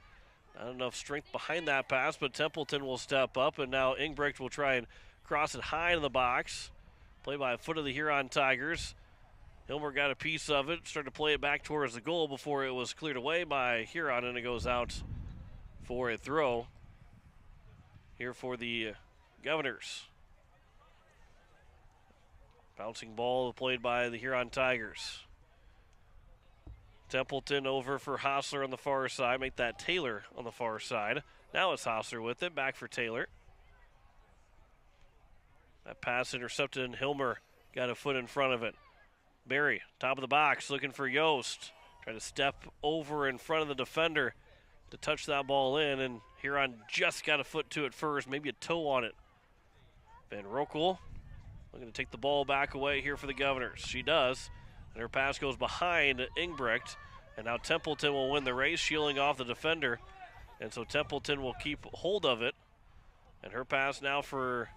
Not enough strength behind that pass, but Templeton will step up, and now Ingbrecht will try and cross it high in the box. Play by a foot of the Huron Tigers. Hilmer got a piece of it, started to play it back towards the goal before it was cleared away by Huron, and it goes out for a throw here for the Governors. Bouncing ball played by the Huron Tigers. Templeton over for Hostler on the far side. Make that Taylor on the far side. Now it's Hostler with it. Back for Taylor. That pass intercepted, and Hilmer got a foot in front of it. Berry, top of the box, looking for Yost. Trying to step over in front of the defender to touch that ball in, and Huron just got a foot to it first, maybe a toe on it. Van Rokel looking to take the ball back away here for the Governors. She does. And her pass goes behind Ingbrecht. And now Templeton will win the race, shielding off the defender. And so Templeton will keep hold of it. And her pass now for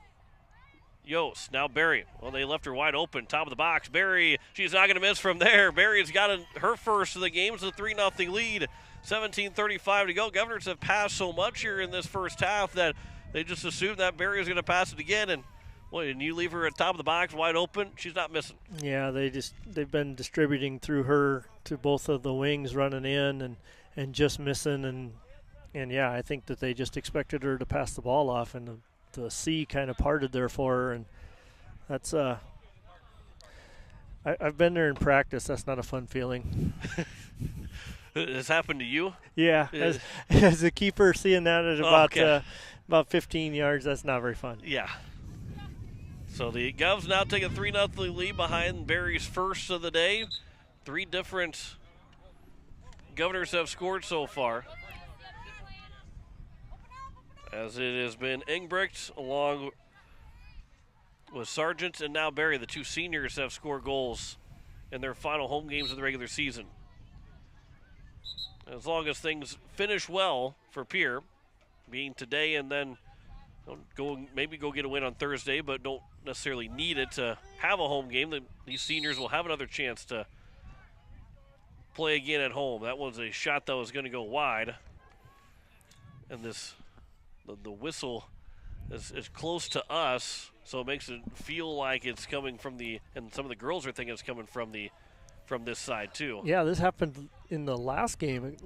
Yost. Now Berry. Well, they left her wide open. Top of the box. Berry, she's not going to miss from there. Berry's got her first of the game. It's a 3-0 lead. 17:35 to go. Governors have passed so much here in this first half that they just assumed that Berry was going to pass it again. And and you leave her at top of the box wide open, she's not missing. Yeah, they've been distributing through her to both of the wings running in and just missing, and yeah, I think that they just expected her to pass the ball off, and the sea kind of parted there for her, and that's I've been there in practice. That's not a fun feeling. Has happened to you? Yeah, as a keeper, seeing that at about 15 yards, that's not very fun. Yeah. So the Govs now take a 3-0 lead behind Berry's first of the day. 3 different Governors have scored so far, as it has been Ingbrecht along with Sargent and now Berry. The 2 seniors have scored goals in their final home games of the regular season. As long as things finish well for Pierre, being today and then maybe go get a win on Thursday, but don't necessarily need it to have a home game. These seniors will have another chance to play again at home. That was a shot that was going to go wide, and the whistle is close to us, so it makes it feel like it's coming from and some of the girls are thinking it's coming from this side too. Yeah, this happened in the last game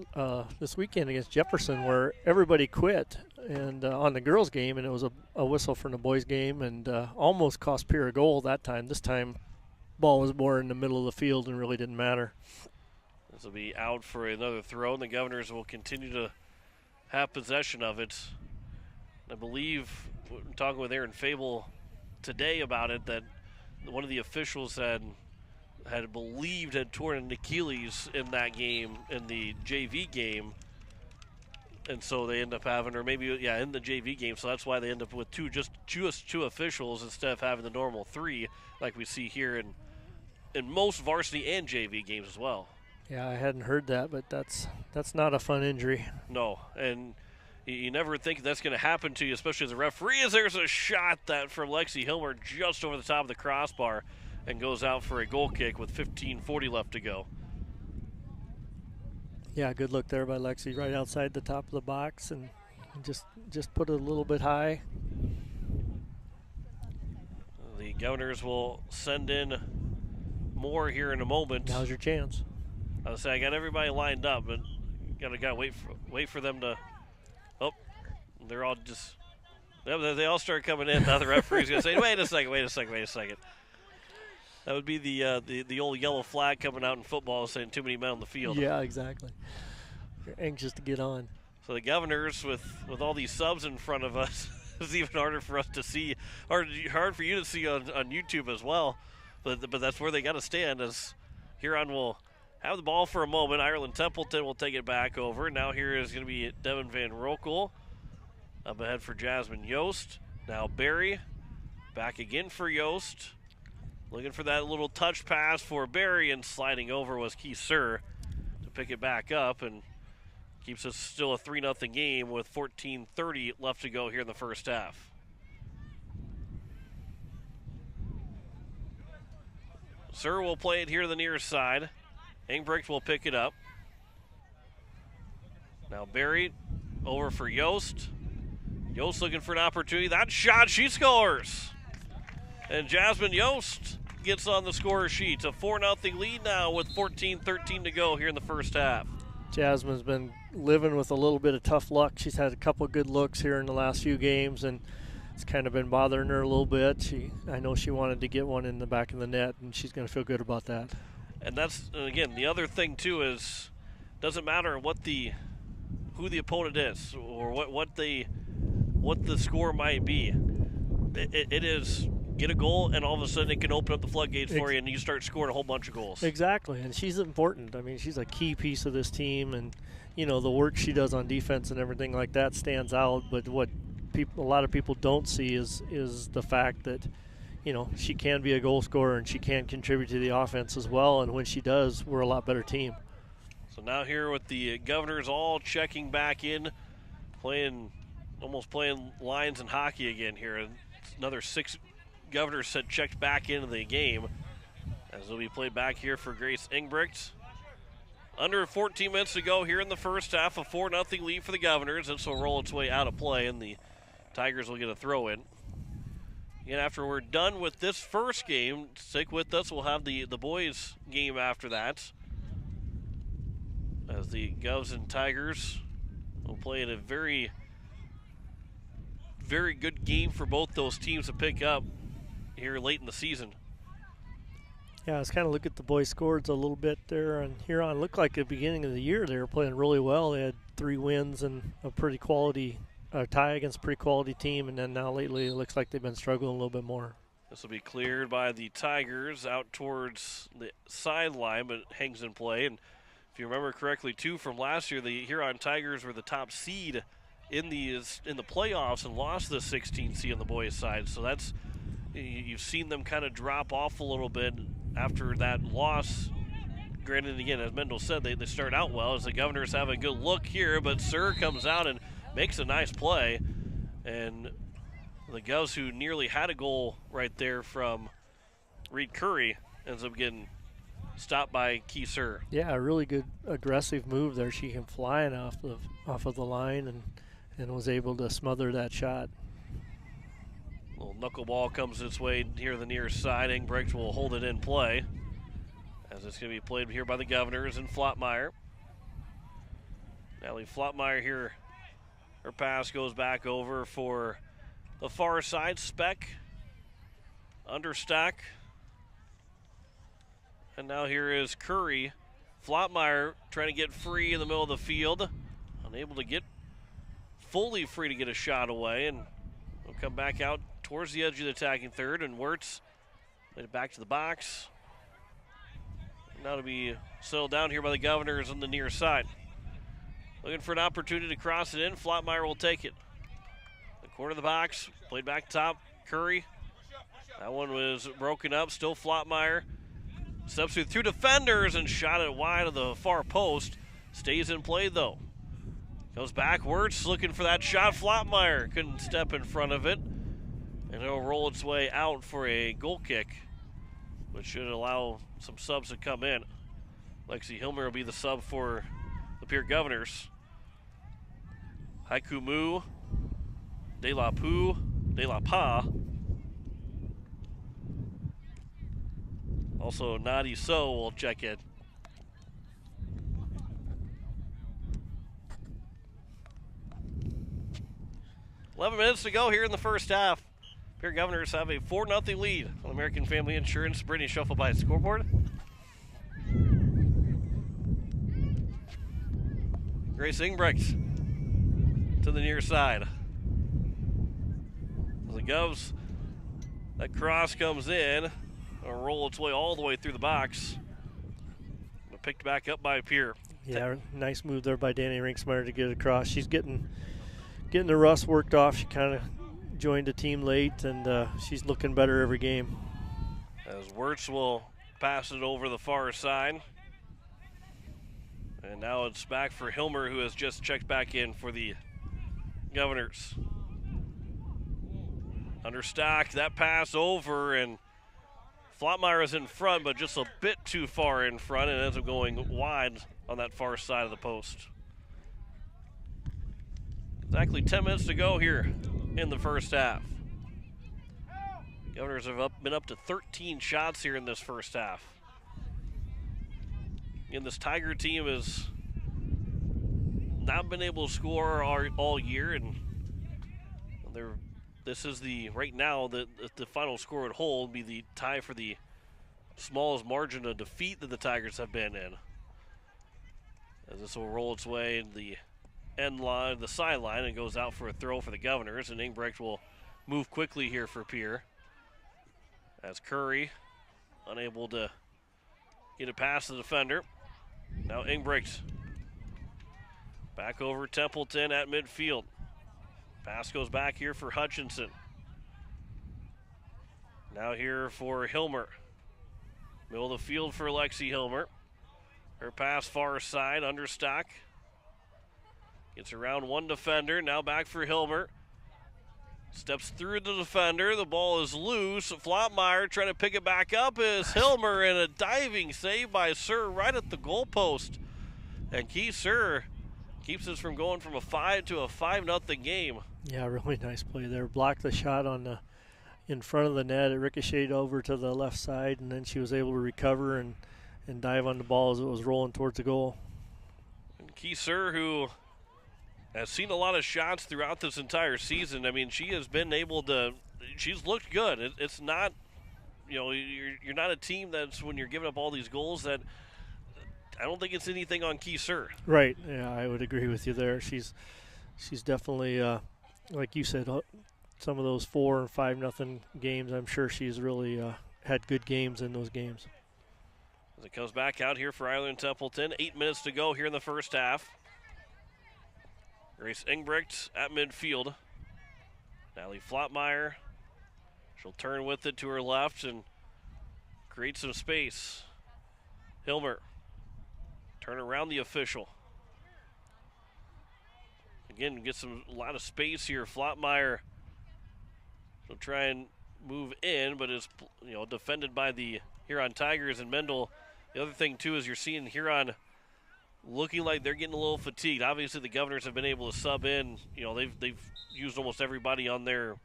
this weekend against Jefferson, where everybody quit and on the girls' game, and it was a whistle from the boys' game, and almost cost Pierre a goal that time. This time, ball was more in the middle of the field and really didn't matter. This will be out for another throw, and the Governors will continue to have possession of it. I believe, talking with Aaron Fable today about it, that one of the officials had believed had torn an Achilles in that game, in the JV game, and so they end up having, or maybe, in the JV game, so that's why they end up with two officials instead of having the normal 3 like we see here in most varsity and JV games as well. Yeah, I hadn't heard that, but that's not a fun injury. No, and you never think that's going to happen to you, especially as a referee, as there's a shot that from Lexi Hilmer just over the top of the crossbar and goes out for a goal kick with 15:40 left to go. Yeah, good look there by Lexi, right outside the top of the box, and just put it a little bit high. The Governors will send in more here in a moment. Now's your chance. I was saying I got everybody lined up, but gotta wait for them to. Oh, they're all just. They all start coming in. Now the referee's gonna say, "Wait a second." That would be the old yellow flag coming out in football saying too many men on the field. Yeah, exactly. You're anxious to get on. So the Governors, with all these subs in front of us, it's even harder for us to see, hard for you to see on YouTube as well. But that's where they got to stand, as Huron will have the ball for a moment. Ireland Templeton will take it back over. Now here is going to be Devin Van Rokel up ahead for Jasmine Yost. Now Barry back again for Yost. Looking for that little touch pass for Barry, and sliding over was Keeser to pick it back up, and keeps us still a 3-0 game with 14:30 left to go here in the first half. Sir will play it here to the near side. Engbrecht will pick it up. Now Barry over for Yost. Yost looking for an opportunity. That shot, she scores! And Jasmine Yost gets on the scorer sheet. A 4-0 lead now with 14:13 to go here in the first half. Jasmine's been living with a little bit of tough luck. She's had a couple good looks here in the last few games, and it's kind of been bothering her a little bit. I know she wanted to get one in the back of the net, and she's going to feel good about that. And that's, again, the other thing too is, doesn't matter who the opponent is or what the score might be. It is get a goal, and all of a sudden it can open up the floodgates for you, and you start scoring a whole bunch of goals. Exactly, and she's important. I mean, she's a key piece of this team, and the work she does on defense and everything like that stands out. But what a lot of people don't see is the fact that she can be a goal scorer and she can contribute to the offense as well. And when she does, we're a lot better team. So now here with the Governors all checking back in, almost playing lines and hockey again here. Another 6 Governors had checked back into the game, as will be played back here for Grace Engbrecht. Under 14 minutes to go here in the first half, a 4-0 lead for the Governors. This will roll its way out of play, and the Tigers will get a throw in. And after we're done with this first game, stick with us. We'll have the boys game after that, as the Govs and Tigers will play in a very, very good game for both those teams to pick up here late in the season. Yeah, let's kind of look at the boys' scores a little bit there. And Huron looked like at the beginning of the year they were playing really well. They had 3 wins and a pretty quality tie against a pretty quality team. And then now lately it looks like they've been struggling a little bit more. This will be cleared by the Tigers out towards the sideline, but it hangs in play. And if you remember correctly, too, from last year, the Huron Tigers were the top seed in the playoffs and lost the 16 seed on the boys' side. So you've seen them kind of drop off a little bit after that loss. Granted, again, as Mendel said, they start out well as the Governors have a good look here, but Sir comes out and makes a nice play. And the Govs, who nearly had a goal right there from Reed Curry, ends up getting stopped by Keeser. Yeah, a really good aggressive move there. She came flying off of the line and was able to smother that shot. Little knuckleball comes its way here the near side. Engbrecht will hold it in play, as it's going to be played here by the Governors and Flottmeyer. Natalie Flottmeyer here, her pass goes back over for the far side. Speck, Understack, and now here is Curry. Flottmeyer trying to get free in the middle of the field, unable to get fully free to get a shot away, and will come back out towards the edge of the attacking third, and Wirtz played it back to the box. Now to be settled down here by the Governors on the near side. Looking for an opportunity to cross it in. Flottmeyer will take it. The corner of the box, played back top. Curry. That one was broken up. Still Flottmeyer. Steps through two defenders and shot it wide of the far post. Stays in play though. Goes backwards, looking for that shot. Flottmeyer couldn't step in front of it. And it'll roll its way out for a goal kick, which should allow some subs to come in. Lexi Hilmer will be the sub for the Pierre Governors. Haikumu, De La Pa. Also, Nadi So will check in. "11 minutes to go here in the first half. Pierre Governors have a 4-0 lead on American Family Insurance. Brittany shuffle by the scoreboard. Grace Ingbrecht to the near side. As the Govs, that cross comes in. It'll roll its way all the way through the box. Picked back up by Pierre. Yeah, nice move there by Danny Rinksmeyer to get it across. She's getting the rust worked off. She kind of joined the team late, and she's looking better every game. As Wirtz will pass it over the far side. And now it's back for Hilmer, who has just checked back in for the Governors. Understock, that pass over, and Flottmeyer is in front, but just a bit too far in front, and ends up going wide on that far side of the post. Exactly 10 minutes to go here in the first half. Governors have been up to 13 shots here in this first half. And this Tiger team has not been able to score all year, and this is right now the final score would hold be the tie for the smallest margin of defeat that the Tigers have been in. As this will roll its way in the end line, the sideline, and goes out for a throw for the Governors, and Ingbrecht will move quickly here for Pierre. As Curry unable to get it past the defender. Now Ingbrecht back over Templeton at midfield. Pass goes back here for Hutchinson. Now here for Hilmer. Middle of the field for Lexi Hilmer. Her pass far side, Understock. Gets around one defender, now back for Hilmer. Steps through the defender, the ball is loose. Flottmeyer trying to pick it back up is Hilmer, and a diving save by Sir right at the goalpost. And Keith Sir keeps us from going from a 5 to a 5-0 game. Yeah, really nice play there. Blocked the shot in front of the net. It ricocheted over to the left side, and then she was able to recover and dive on the ball as it was rolling towards the goal. And Keith Sir, who has seen a lot of shots throughout this entire season. I mean, she has been able to, she's looked good. It's not, you're not a team that's, when you're giving up all these goals, that I don't think it's anything on Keith Sir. Right, yeah, I would agree with you there. She's definitely, like you said, some of those 4 and 5-0 games, I'm sure she's really had good games in those games. As it comes back out here for Ireland Templeton, 8 minutes to go here in the first half. Grace Ingbrecht at midfield. Natalie Flottmeyer. She'll turn with it to her left and create some space. Hilmer. Turn around the official. Again, get a lot of space here. Flottmeyer will try and move in, but is defended by the Huron Tigers and Mendel. The other thing too is you're seeing Huron looking like they're getting a little fatigued. Obviously, the Governors have been able to sub in. They've used almost everybody on their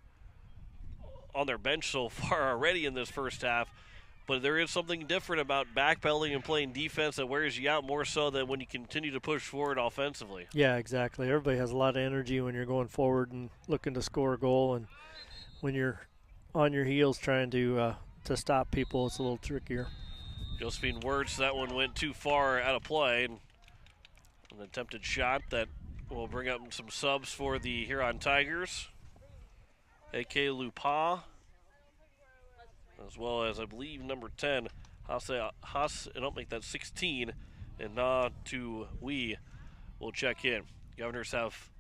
bench so far already in this first half. But there is something different about backpedaling and playing defense that wears you out more so than when you continue to push forward offensively. Yeah, exactly. Everybody has a lot of energy when you're going forward and looking to score a goal, and when you're on your heels trying to stop people, it's a little trickier. Josephine Wirtz, that one went too far out of play. And an attempted shot that will bring up some subs for the Huron Tigers. A.K. Lupa, as well as, I believe, number 10, Haas, I don't make that 16, and Na to We will check in. Governors have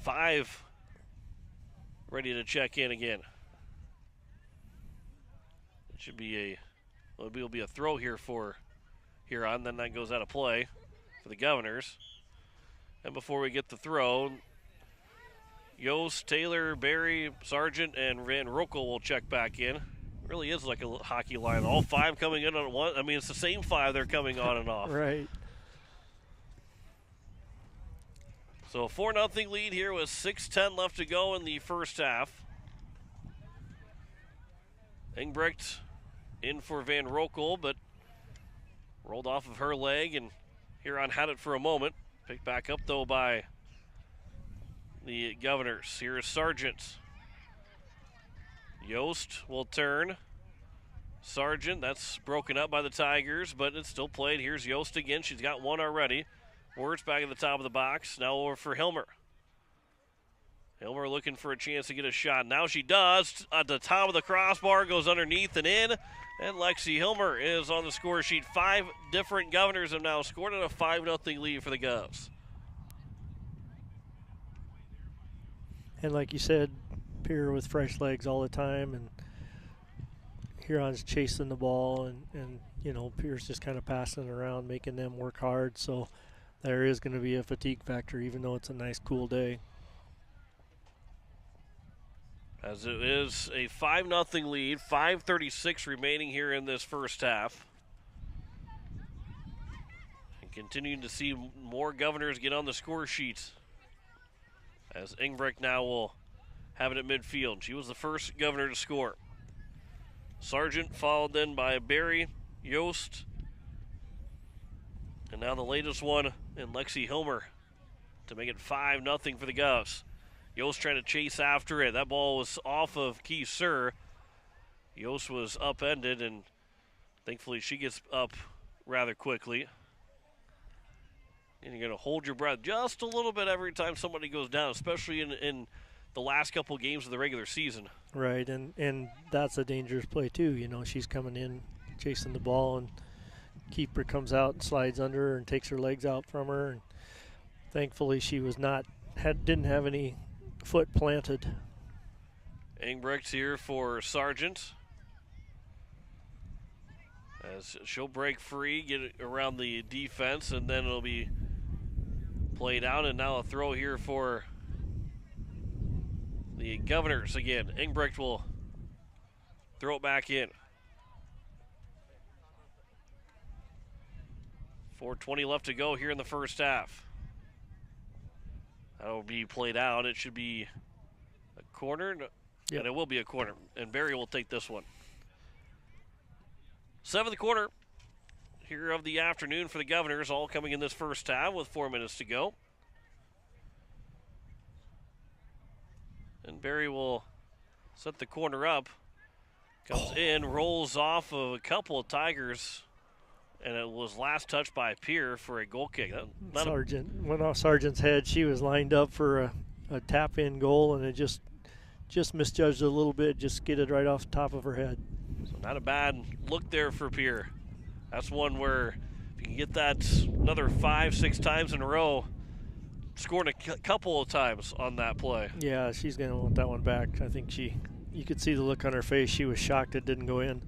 5 ready to check in again. It should be it'll be a throw here for Huron, then that goes out of play for the Governors. And before we get the throw, Yost, Taylor, Barry, Sargent, and Van Roekel will check back in. It really is like a hockey line. All 5 coming in on one. I mean, it's the same 5 they're coming on and off. Right. So a 4-0 lead here with 6:10 left to go in the first half. Engbrecht in for Van Roekel, but rolled off of her leg, and Huron had it for a moment. Picked back up, though, by the Governors. Here is Sargent. Yost will turn. Sargent, that's broken up by the Tigers, but it's still played. Here's Yost again. She's got one already. Words back at the top of the box. Now over for Hilmer. Hilmer looking for a chance to get a shot. Now she does. At the top of the crossbar, goes underneath and in. And Lexi Hilmer is on the score sheet. 5 different Governors have now scored at a 5-0 lead for the Govs. And like you said, Pierre with fresh legs all the time, and Huron's chasing the ball, and you know, Pierre's just kind of passing it around, making them work hard. So there is going to be a fatigue factor, even though it's a nice, cool day. As it is a 5-0 lead, 5:36 remaining here in this first half. And continuing to see more Governors get on the score sheet, as Engbrecht now will have it at midfield. She was the first Governor to score. Sargent followed then by Barry, Yost, and now the latest one in Lexi Hilmer to make it 5-0 for the Govs. Yost trying to chase after it. That ball was off of Key Sir. Yost was upended, and thankfully she gets up rather quickly. And you're going to hold your breath just a little bit every time somebody goes down, especially in the last couple games of the regular season. Right, and that's a dangerous play too. You know, she's coming in, chasing the ball, and keeper comes out and slides under her and takes her legs out from her. And thankfully, she was didn't have any foot planted. Engbrecht here for Sargent, as she'll break free, get it around the defense, and then it'll be played out. And now a throw here for the Governors again. Engbrecht will throw it back in. 4:20 left to go here in the first half. That'll be played out. It should be a corner, and it will be a corner. And Barry will take this one. 7th quarter here of the afternoon for the Governors, all coming in this first half with 4 minutes to go. And Barry will set the corner up. Comes in, rolls off of a couple of Tigers, and it was last touched by Pierre for a goal kick. Sargent went off Sargent's head. She was lined up for a tap-in goal, and it just misjudged a little bit, just skidded right off the top of her head. So not a bad look there for Pierre. That's one where if you can get that another 5-6 times in a row, scoring a couple of times on that play. Yeah, she's going to want that one back. I think you could see the look on her face. She was shocked it didn't go in.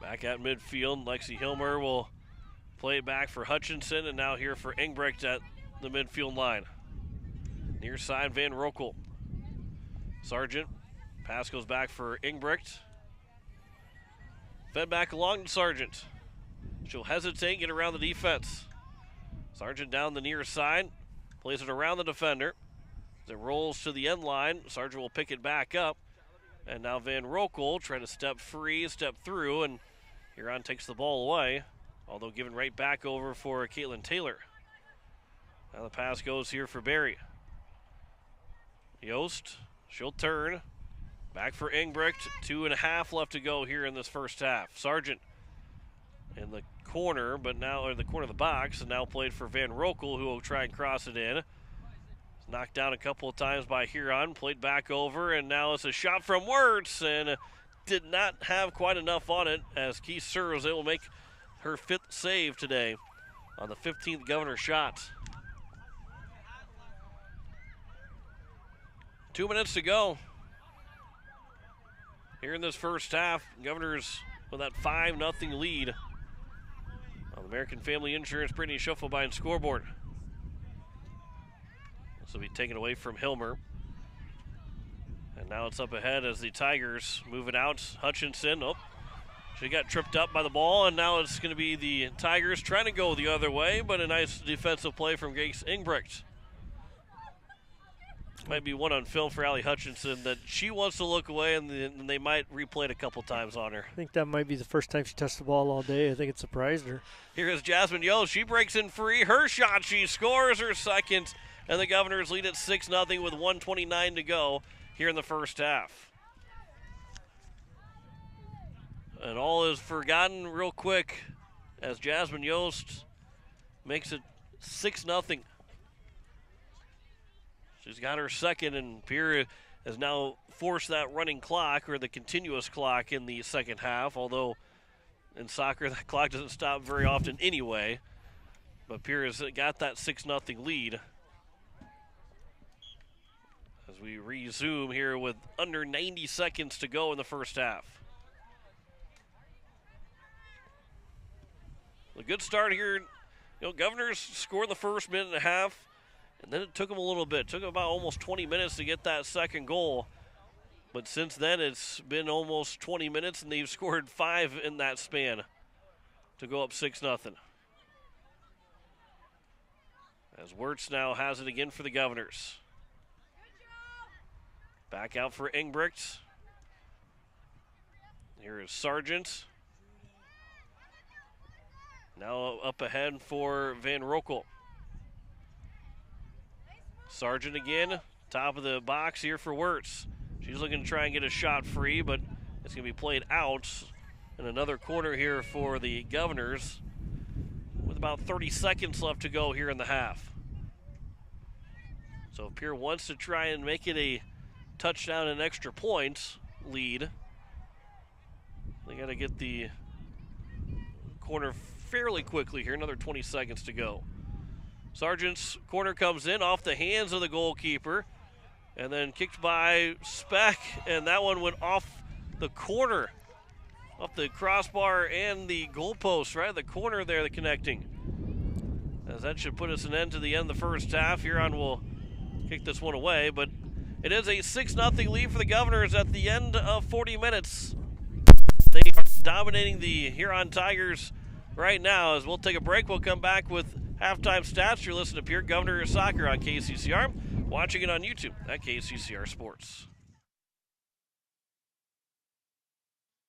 Back at midfield, Lexi Hilmer will play it back for Hutchinson, and now here for Engbrecht at the midfield line. Near side, Van Roekel. Sargent, pass goes back for Engbrecht. Fed back along to Sargent. She'll hesitate, get around the defense. Sargent down the near side, plays it around the defender. As it rolls to the end line, Sargent will pick it back up. And now Van Roekel trying to step free, step through, and Huron takes the ball away, although given right back over for Caitlin Taylor. Now the pass goes here for Barry. Yost, she'll turn. Back for Engbrecht. 2.5 left to go here in this first half. Sargent in the corner, but now in the corner of the box, and now played for Van Rokel, who will try and cross it in. Knocked down a couple of times by Huron, played back over, and now it's a shot from Wirtz, and did not have quite enough on it as Keith Surr was able to make her 5th save today on the 15th Governor shot. 2 minutes to go here in this first half. Governors with that 5-0 lead on the American Family Insurance Brittany Schuffelbein scoreboard. This will be taken away from Hilmer. And now it's up ahead as the Tigers move it out. Hutchinson, she got tripped up by the ball, and now it's going to be the Tigers trying to go the other way, but a nice defensive play from Grace Ingbrecht. Might be one on film for Allie Hutchinson that she wants to look away, and they might replay it a couple times on her. I think that might be the first time she touched the ball all day. I think it surprised her. Here is Jasmine Yost. She breaks in free. Her shot, she scores her second, and the Governors lead at 6-0 with 1:29 to go here in the first half. And all is forgotten real quick as Jasmine Yost makes it 6-0. She's got her second, and Pierre has now forced that running clock, or the continuous clock, in the second half, although in soccer that clock doesn't stop very often anyway. But Pierre has got that 6-0 lead as we resume here with under 90 seconds to go in the first half. A good start here. Governors scored the first minute and a half, and then it took them a little bit. It took them about almost 20 minutes to get that second goal. But since then, it's been almost 20 minutes, and they've scored 5 in that span to go up 6-0. As Wirtz now has it again for the Governors. Back out for Ingbrecht. Here is Sargent. Now up ahead for Van Rokel. Sargent again, top of the box here for Wirtz. She's looking to try and get a shot free, but it's going to be played out in another corner here for the Governors with about 30 seconds left to go here in the half. So if Pierre wants to try and make it a touchdown and extra points lead, they got to get the corner fairly quickly here. Another 20 seconds to go. Sargent's corner comes in off the hands of the goalkeeper and then kicked by Speck, and that one went off the corner, off the crossbar and the goalpost, right at the corner there, the connecting. As that should put us an end to the end of the first half. Huron will kick this one away, but it is a 6-0 lead for the Governors at the end of 40 minutes. They are dominating the Huron Tigers right now. As we'll take a break, we'll come back with halftime stats. You're listening to Pierre Governor Soccer on KCCR, watching it on YouTube at KCCR Sports.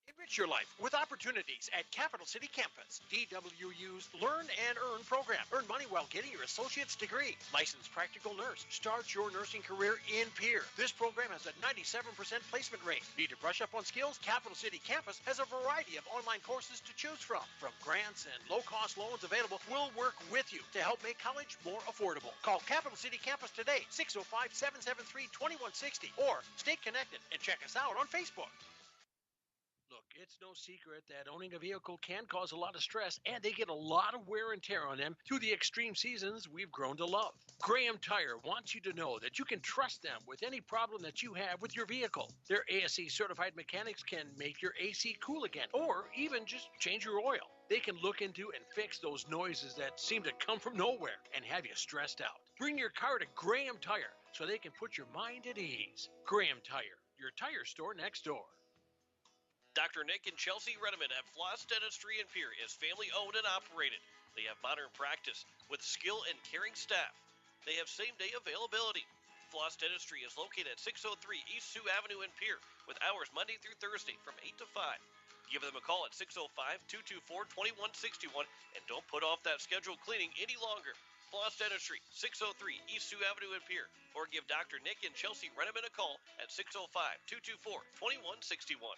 Enrich your life with opportunities at Capital City Campus. DWU's Learn and Earn program. Earn money while getting your associate's degree. Licensed practical nurse. Start your nursing career in Pierre. This program has a 97% placement rate. Need to brush up on skills? Capital City Campus has a variety of online courses to choose from. From grants and low-cost loans available, we'll work with you to help make college more affordable. Call Capital City Campus today, 605-773-2160, or stay connected and check us out on Facebook. Look, it's no secret that owning a vehicle can cause a lot of stress, and they get a lot of wear and tear on them through the extreme seasons we've grown to love. Graham Tire wants you to know that you can trust them with any problem that you have with your vehicle. Their ASE certified mechanics can make your AC cool again, or even just change your oil. They can look into and fix those noises that seem to come from nowhere and have you stressed out. Bring your car to Graham Tire so they can put your mind at ease. Graham Tire, your tire store next door. Dr. Nick and Chelsea Redeman at Floss Dentistry in Pierre is family owned and operated. They have modern practice with skill and caring staff. They have same-day availability. Floss Dentistry is located at 603 East Sioux Avenue in Pierre with hours Monday through Thursday from 8 to 5. Give them a call at 605-224-2161 and don't put off that scheduled cleaning any longer. Floss Dentistry, 603 East Sioux Avenue in Pierre, or give Dr. Nick and Chelsea Redeman a call at 605-224-2161.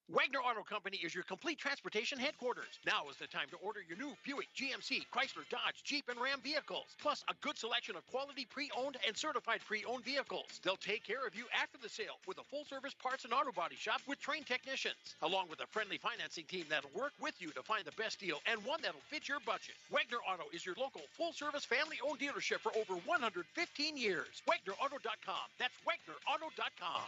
Wagner Auto Company is your complete transportation headquarters. Now is the time to order your new Buick, GMC, Chrysler, Dodge, Jeep, and Ram vehicles, plus a good selection of quality pre-owned and certified pre-owned vehicles. They'll take care of you after the sale with a full-service parts and auto body shop with trained technicians, along with a friendly financing team that'll work with you to find the best deal and one that'll fit your budget. Wagner Auto is your local full-service family-owned dealership for over 115 years. WagnerAuto.com. That's WagnerAuto.com.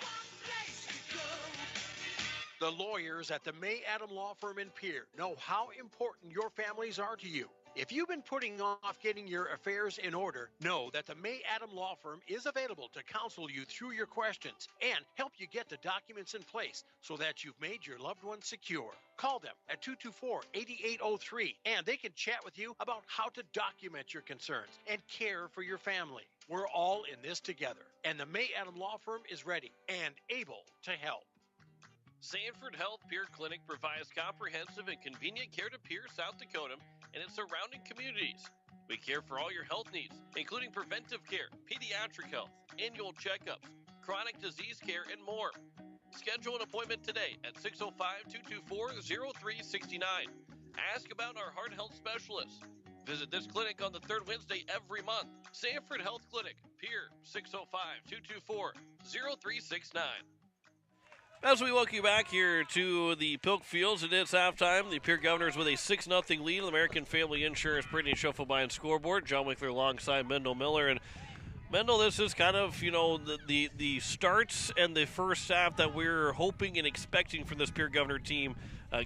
The lawyers at the May Adam Law Firm in Pierre know how important your families are to you. If you've been putting off getting your affairs in order, know that the May Adam Law Firm is available to counsel you through your questions and help you get the documents in place so that you've made your loved ones secure. Call them at 224-8803 and they can chat with you about how to document your concerns and care for your family. We're all in this together, and the May Adam Law Firm is ready and able to help. Sanford Health Pierre Clinic provides comprehensive and convenient care to Pierre, South Dakota, and its surrounding communities. We care for all your health needs, including preventive care, pediatric health, annual checkups, chronic disease care, and more. Schedule an appointment today at 605-224-0369. Ask about our heart health specialists. Visit this clinic on the third Wednesday every month. Sanford Health Clinic, Pierre, 605-224-0369. As we welcome you back here to the Pilk Fields, it is halftime. The Pierre Governors with a 6-0 lead. American Family Insurance, Brittany Schoffelbein scoreboard. John Winkler alongside Mendel Miller. And Mendel, this is kind of, the starts and the first half that we're hoping and expecting from this Pierre Governor team.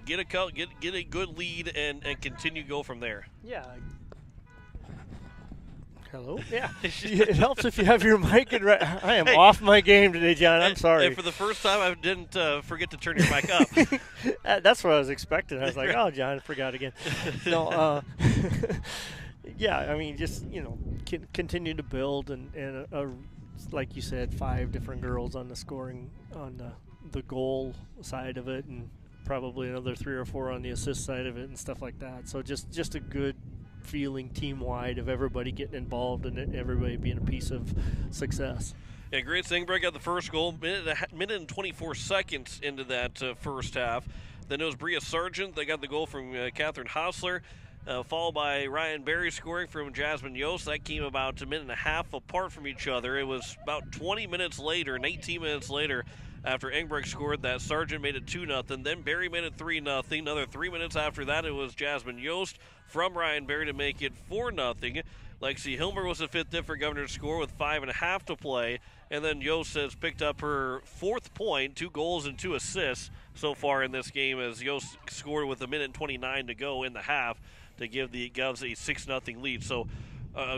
Get a good lead and continue to go from there. Yeah. Hello? Yeah. It helps if you have your mic in right. I am off my game today, John. I'm sorry. And for the first time, I didn't forget to turn your mic up. That's what I was expecting. I was like, oh, John, I forgot again. No, yeah, I mean, just, continue to build and like you said, 5 different girls on the scoring, on the goal side of it, and probably another 3 or 4 on the assist side of it and stuff like that. So just a good feeling team-wide of everybody getting involved and everybody being a piece of success. Yeah, Grace Engberg got the first goal, minute and 24 seconds into that first half. Then it was Bria Sargent. They got the goal from Catherine Hausler, followed by Ryan Berry scoring from Jasmine Yost. That came about a minute and a half apart from each other. It was about 20 minutes later and 18 minutes later after Engberg scored that Sargent made it 2-0. Then Berry made it 3-0. Another 3 minutes after that, it was Jasmine Yost from Ryan Berry to make it 4-0. Lexi Hilmer was the 5th different Governor score with 5.5 to play. And then Yost has picked up her 4th point, 2 goals and 2 assists so far in this game, as Yost scored with a minute and 29 to go in the half to give the Govs a 6-0 lead. So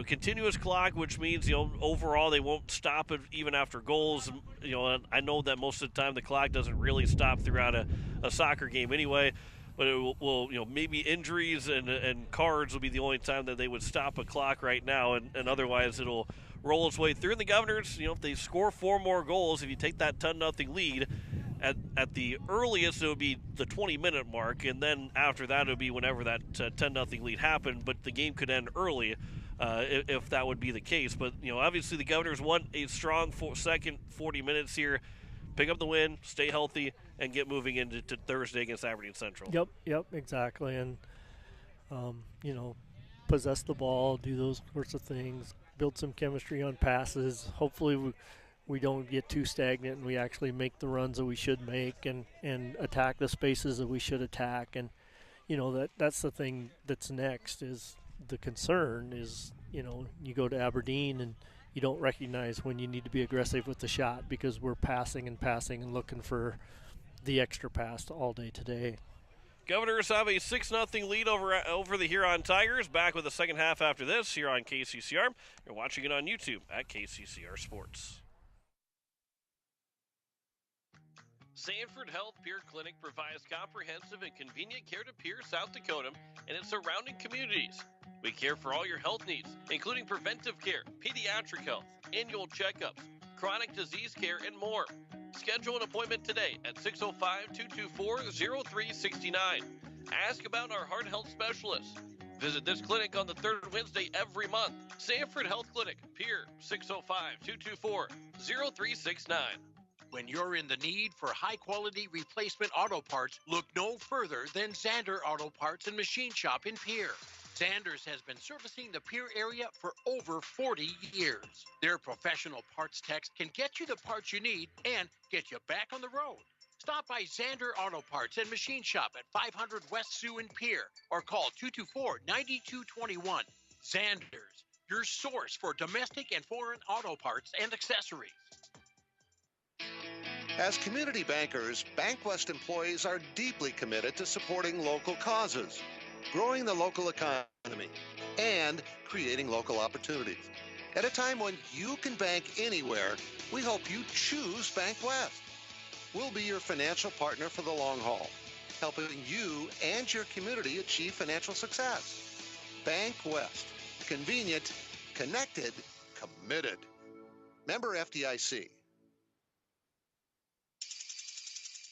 continuous clock, which means, overall they won't stop it even after goals. And I know that most of the time the clock doesn't really stop throughout a soccer game anyway. But it will maybe injuries and cards will be the only time that they would stop a clock right now, and otherwise it'll roll its way through. And the Governors, if they score 4 more goals, if you take that 10-0 lead, at the earliest it would be the 20-minute mark, and then after that it would be whenever that 10-0 lead happened. But the game could end early if that would be the case. But obviously the Governors want a strong second 40 minutes here. Pick up the win, stay healthy, and get moving into Thursday against Aberdeen Central. Yep, exactly. And, possess the ball, do those sorts of things, build some chemistry on passes. Hopefully we don't get too stagnant and we actually make the runs that we should make and attack the spaces that we should attack. And, that's the thing that's next is the concern is, you go to Aberdeen and you don't recognize when you need to be aggressive with the shot because we're passing and looking for the extra pass all day today. Governors have a 6-0 lead over the Huron Tigers. Back with the second half after this here on KCCR. You're watching it on YouTube at KCCR Sports. Sanford Health Pierre Clinic provides comprehensive and convenient care to Pierre, South Dakota, and its surrounding communities. We care for all your health needs, including preventive care, pediatric health, annual checkups, chronic disease care, and more. Schedule an appointment today at 605-224-0369. Ask about our heart health specialists. Visit this clinic on the third Wednesday every month. Sanford Health Clinic, Pierre, 605-224-0369. When you're in the need for high-quality replacement auto parts, look no further than Zander Auto Parts and Machine Shop in Pierre. Zanders has been servicing the Pierre area for over 40 years. Their professional parts techs can get you the parts you need and get you back on the road. Stop by Zander Auto Parts and Machine Shop at 500 West Sioux in Pierre or call 224-9221. Zanders, your source for domestic and foreign auto parts and accessories. As community bankers, BankWest employees are deeply committed to supporting local causes, growing the local economy, and creating local opportunities. At a time when you can bank anywhere, we hope you choose BankWest. We'll be your financial partner for the long haul, helping you and your community achieve financial success. BankWest. Convenient, connected, committed. Member FDIC.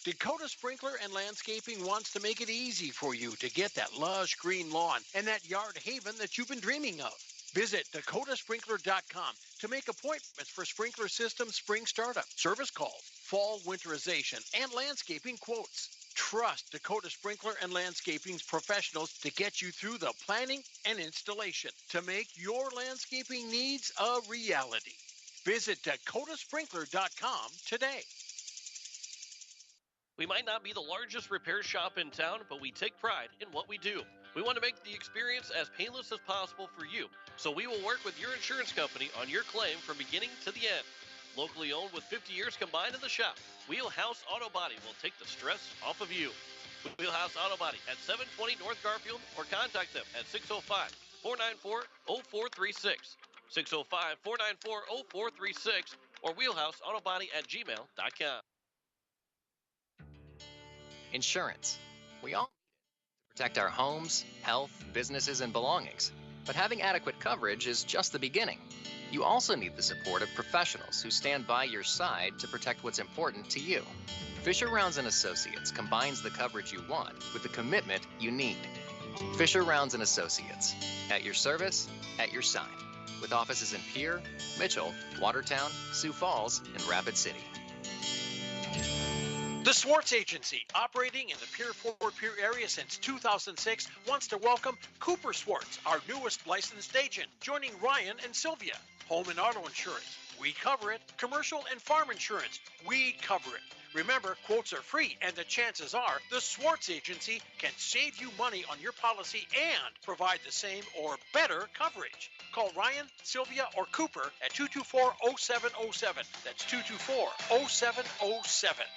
Dakota Sprinkler and Landscaping wants to make it easy for you to get that lush green lawn and that yard haven that you've been dreaming of. Visit dakotasprinkler.com to make appointments for sprinkler system spring startup, service calls, fall winterization, and landscaping quotes. Trust Dakota Sprinkler and Landscaping's professionals to get you through the planning and installation to make your landscaping needs a reality. Visit dakotasprinkler.com today. We might not be the largest repair shop in town, but we take pride in what we do. We want to make the experience as painless as possible for you, so we will work with your insurance company on your claim from beginning to the end. Locally owned with 50 years combined in the shop, Wheelhouse Auto Body will take the stress off of you. Wheelhouse Auto Body at 720 North Garfield or contact them at 605-494-0436, 605-494-0436 or wheelhouseautobody@gmail.com. Insurance. We all need it to protect our homes, health, businesses, and belongings. But having adequate coverage is just the beginning. You also need the support of professionals who stand by your side to protect what's important to you. Fisher Rounds & Associates combines the coverage you want with the commitment you need. Fisher Rounds & Associates. At your service, at your side. With offices in Pierre, Mitchell, Watertown, Sioux Falls, and Rapid City. The Swartz Agency, operating in the Pierre-Fort Pierre area since 2006, wants to welcome Cooper Swartz, our newest licensed agent, joining Ryan and Sylvia. Home and auto insurance, we cover it. Commercial and farm insurance, we cover it. Remember, quotes are free, and the chances are the Swartz Agency can save you money on your policy and provide the same or better coverage. Call Ryan, Sylvia, or Cooper at 224-0707. That's 224-0707.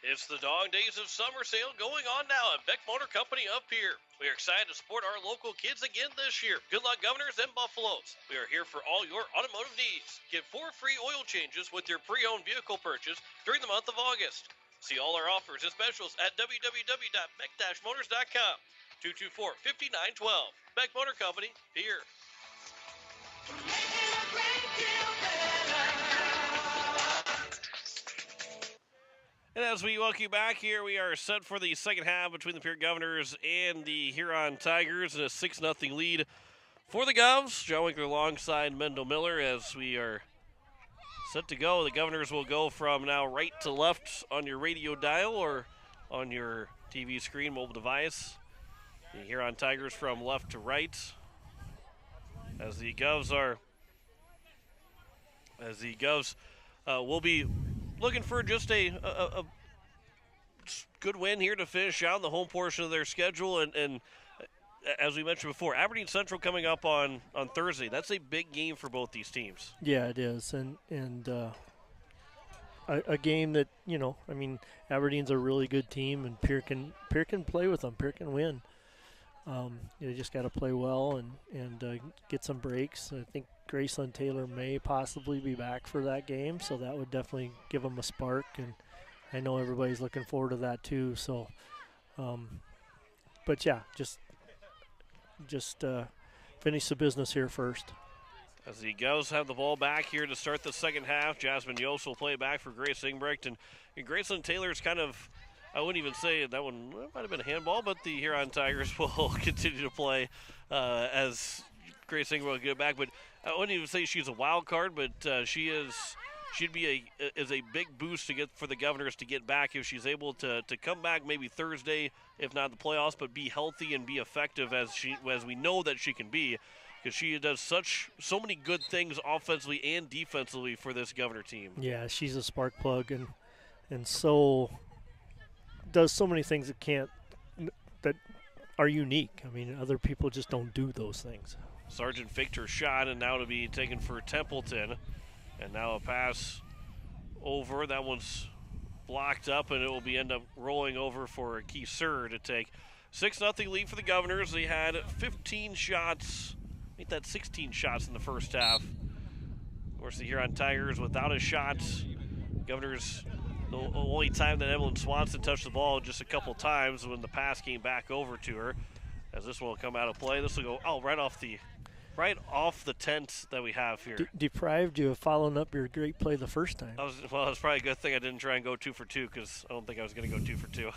It's the Dog Days of Summer Sale going on now at Beck Motor Company of Pierre. We are excited to support our local kids again this year. Good luck, Governors and Buffaloes. We are here for all your automotive needs. Get 4 free oil changes with your pre-owned vehicle purchase during the month of August. See all our offers and specials at www.beck-motors.com. 224-5912. Beck Motor Company, Pierre. And as we welcome you back here, we are set for the second half between the Pierre Governors and the Huron Tigers in a 6-0 lead for the Govs. John Winkler alongside Mendel Miller as we are set to go. The Governors will go from now right to left on your radio dial or on your TV screen, mobile device. The Huron Tigers from left to right as the Govs will be looking for just a good win here to finish out the home portion of their schedule. And as we mentioned before, Aberdeen Central coming up on Thursday. That's a big game for both these teams. Yeah, it is. And a game that, Aberdeen's a really good team, and Pierre can play with them. Pierre can win. You just got to play well and get some breaks. I think Graceland Taylor may possibly be back for that game, so that would definitely give them a spark, and I know everybody's looking forward to that too. So, but yeah, just finish the business here first. As the Govs have the ball back here to start the second half, Jasmine Yost will play back for Grace Ingbrecht, and Graceland Taylor's kind of, I wouldn't even say that one might have been a handball, but the Huron Tigers will continue to play as Grace Ingbrecht will get back. But I wouldn't even say she's a wild card, but she is she'd be a big boost for the Governors to get back if she's able to come back maybe Thursday, if not the playoffs, but be healthy and be effective as we know that she can be, because she does so many good things offensively and defensively for this Governor team. Yeah, she's a spark plug and so does so many things that are unique. I mean, other people just don't do those things. Sargent faked her shot, and now to be taken for Templeton. And now a pass over. That one's blocked up, and it will end up rolling over for Keyser to take. 6-0 lead for the Governors. They had 15 shots. I think that's 16 shots in the first half. Of course, the Huron Tigers without a shot. Governors, the only time that Evelyn Swanson touched the ball just a couple times when the pass came back over to her. As this one will come out of play. This will go right off the tent that we have here. Deprived you of following up your great play the first time. It's probably a good thing I didn't try and go 2 for 2, because I don't think I was going to go 2 for 2.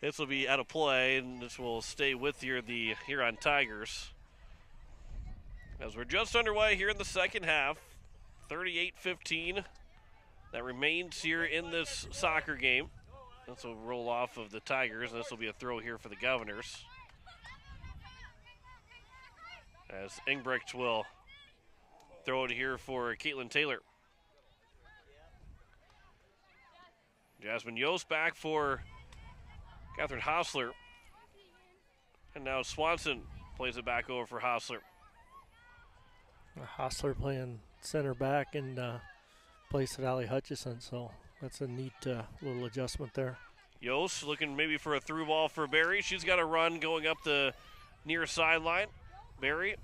This will be out of play, and this will stay with the Huron Tigers. As we're just underway here in the second half, 38-15. That remains here in this soccer game. This will roll off of the Tigers, and this will be a throw here for the Governors. As Engbrecht will throw it here for Caitlin Taylor. Jasmine Yost back for Catherine Hostler. And now Swanson plays it back over for Hostler. Hostler playing center back and plays at Allie Hutchison, so that's a neat little adjustment there. Yost looking maybe for a through ball for Barry. She's got a run going up the near sideline. Barry,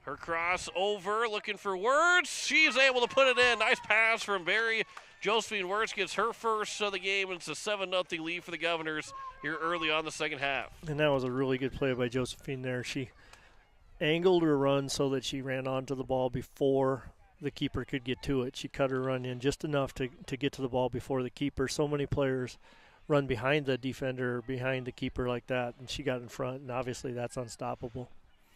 her cross over, looking for Wirtz. She's able to put it in. Nice pass from Barry. Josephine Wirtz gets her first of the game, and it's a 7-0 lead for the Governors here early on the second half. And that was a really good play by Josephine there. She angled her run so that she ran onto the ball before the keeper could get to it. She cut her run in just enough to get to the ball before the keeper. So many players run behind the defender, behind the keeper like that, and she got in front, and obviously that's unstoppable.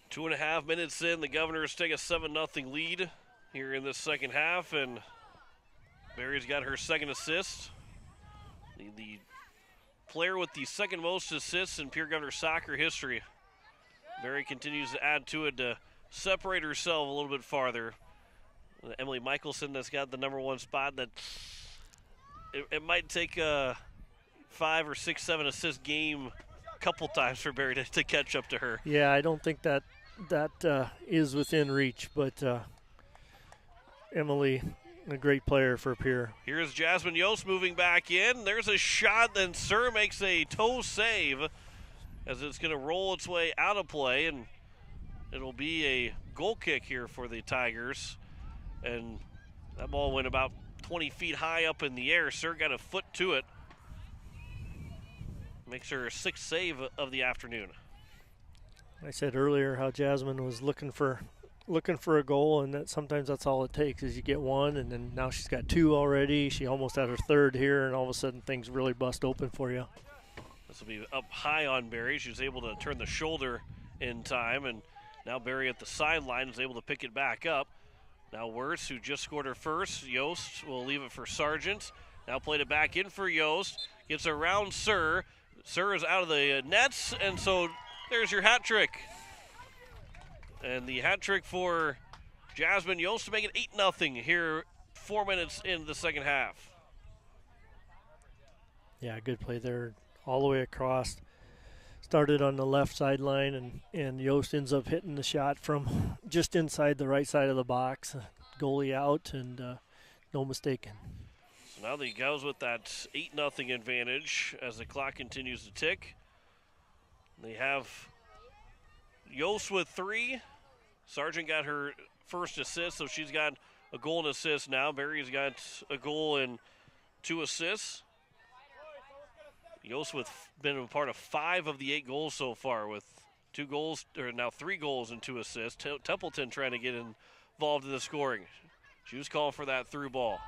2.5 minutes in, the Governors take a 7-0 lead here in this second half, and Barry's got her second assist. The player with the second most assists in Pierre Governor soccer history. Barry continues to add to it to separate herself a little bit farther. Emily Michelson that's got the number one spot. That it might take a 5 or 6, 7 assist game a couple times for Barry to catch up to her. Yeah, I don't think that is within reach, but Emily, a great player for Pierre. Here's Jasmine Yost moving back in. There's a shot, then Sir makes a toe save as it's going to roll its way out of play, and it'll be a goal kick here for the Tigers. And that ball went about 20 feet high up in the air. Sir got a foot to it. Makes her 6th save of the afternoon. I said earlier how Jasmine was looking for a goal, and that sometimes that's all it takes is you get one, and then now she's got 2 already. She almost had her 3rd here, and all of a sudden things really bust open for you. This will be up high on Barry. She was able to turn the shoulder in time, and now Barry at the sideline is able to pick it back up. Now Wirtz, who just scored her first. Yost will leave it for Sargent. Now played it back in for Yost. Gets around Sir. Sir is out of the nets, and so there's your hat trick. And the hat trick for Jasmine Yost to make it 8-0 here 4 minutes into the second half. Yeah, good play there all the way across. Started on the left sideline, and Yost ends up hitting the shot from just inside the right side of the box. Goalie out, and no mistaking. So now the Gals with that 8-0 advantage as the clock continues to tick. They have Yost with 3. Sargent got her first assist, so she's got a goal and assist now. Barry's got a goal and 2 assists. Yost been a part of 5 of the 8 goals so far, with 2 goals, or now 3 goals and 2 assists. Templeton trying to get involved in the scoring. She was calling for that through ball.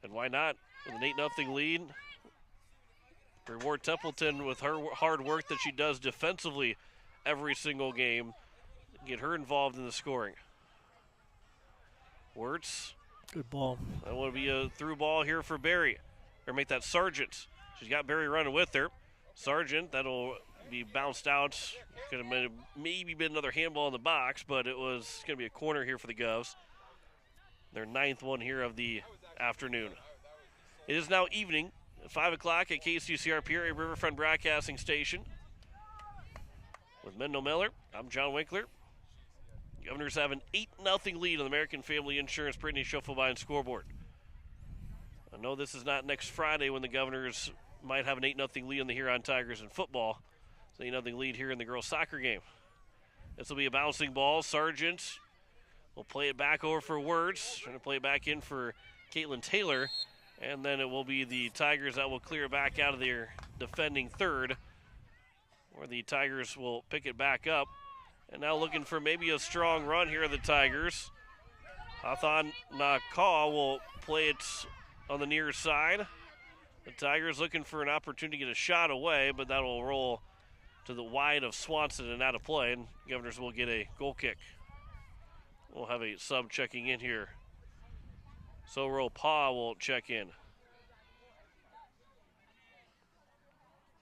And why not? With an 8-0 lead, reward Templeton with her hard work that she does defensively every single game. Get her involved in the scoring. Wirtz Good ball. That will be a through ball here for Barry. Or make that Sargent. She's got Barry running with her. Sargent, that'll be bounced out. Could have maybe been another handball in the box, but it was going to be a corner here for the Govs. Their 9th one here of the afternoon. It is now evening, at 5 o'clock at KCCR Pierre Riverfront Broadcasting Station. With Mendel Miller, I'm John Winkler. Governors have an 8-0 lead on the American Family Insurance Brittany Schuffelbein scoreboard. I know this is not next Friday when the Governors might have an 8-0 lead on the Huron Tigers in football. It's an 8-0 lead here in the girls' soccer game. This will be a bouncing ball. Sargent will play it back over for Words. Trying to play it back in for Caitlin Taylor. And then it will be the Tigers that will clear it back out of their defending third, where the Tigers will pick it back up. And now looking for maybe a strong run here of the Tigers. Hathan Nakal will play it on the near side. The Tigers looking for an opportunity to get a shot away, but that will roll to the wide of Swanson and out of play, and Governors will get a goal kick. We'll have a sub checking in here. Soro Pa will check in.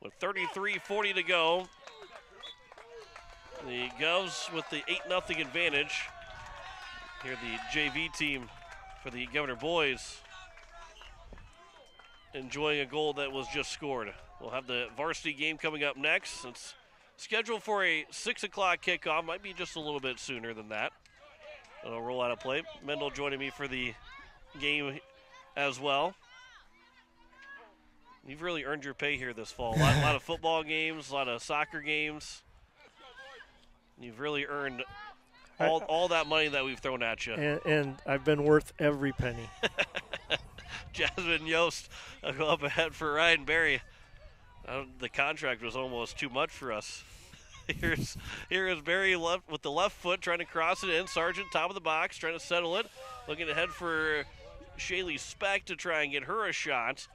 With 33:40 to go, the Govs with the 8-0 advantage. Here the JV team for the Governor boys enjoying a goal that was just scored. We'll have the varsity game coming up next. It's scheduled for a 6 o'clock kickoff. Might be just a little bit sooner than that. It'll roll out of play. Mendel joining me for the game as well. You've really earned your pay here this fall. A lot of football games, a lot of soccer games. You've really earned all that money that we've thrown at you. And I've been worth every penny. Jasmine Yost will go up ahead for Ryan Berry. The contract was almost too much for us. Here is Berry left with the left foot trying to cross it in. Sargent top of the box trying to settle it. Looking ahead for Shaylee Speck to try and get her a shot.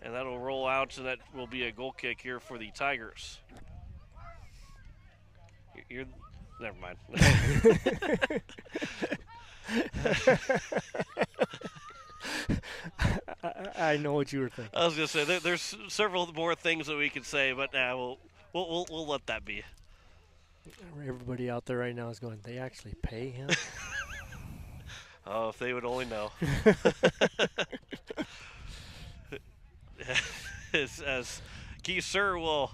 And that'll roll out, and that will be a goal kick here for the Tigers. Never mind. I know what you were thinking. I was going to say there's several more things that we could say, but we'll let that be. Everybody out there right now is going, they actually pay him? Oh, if they would only know. as Kieser will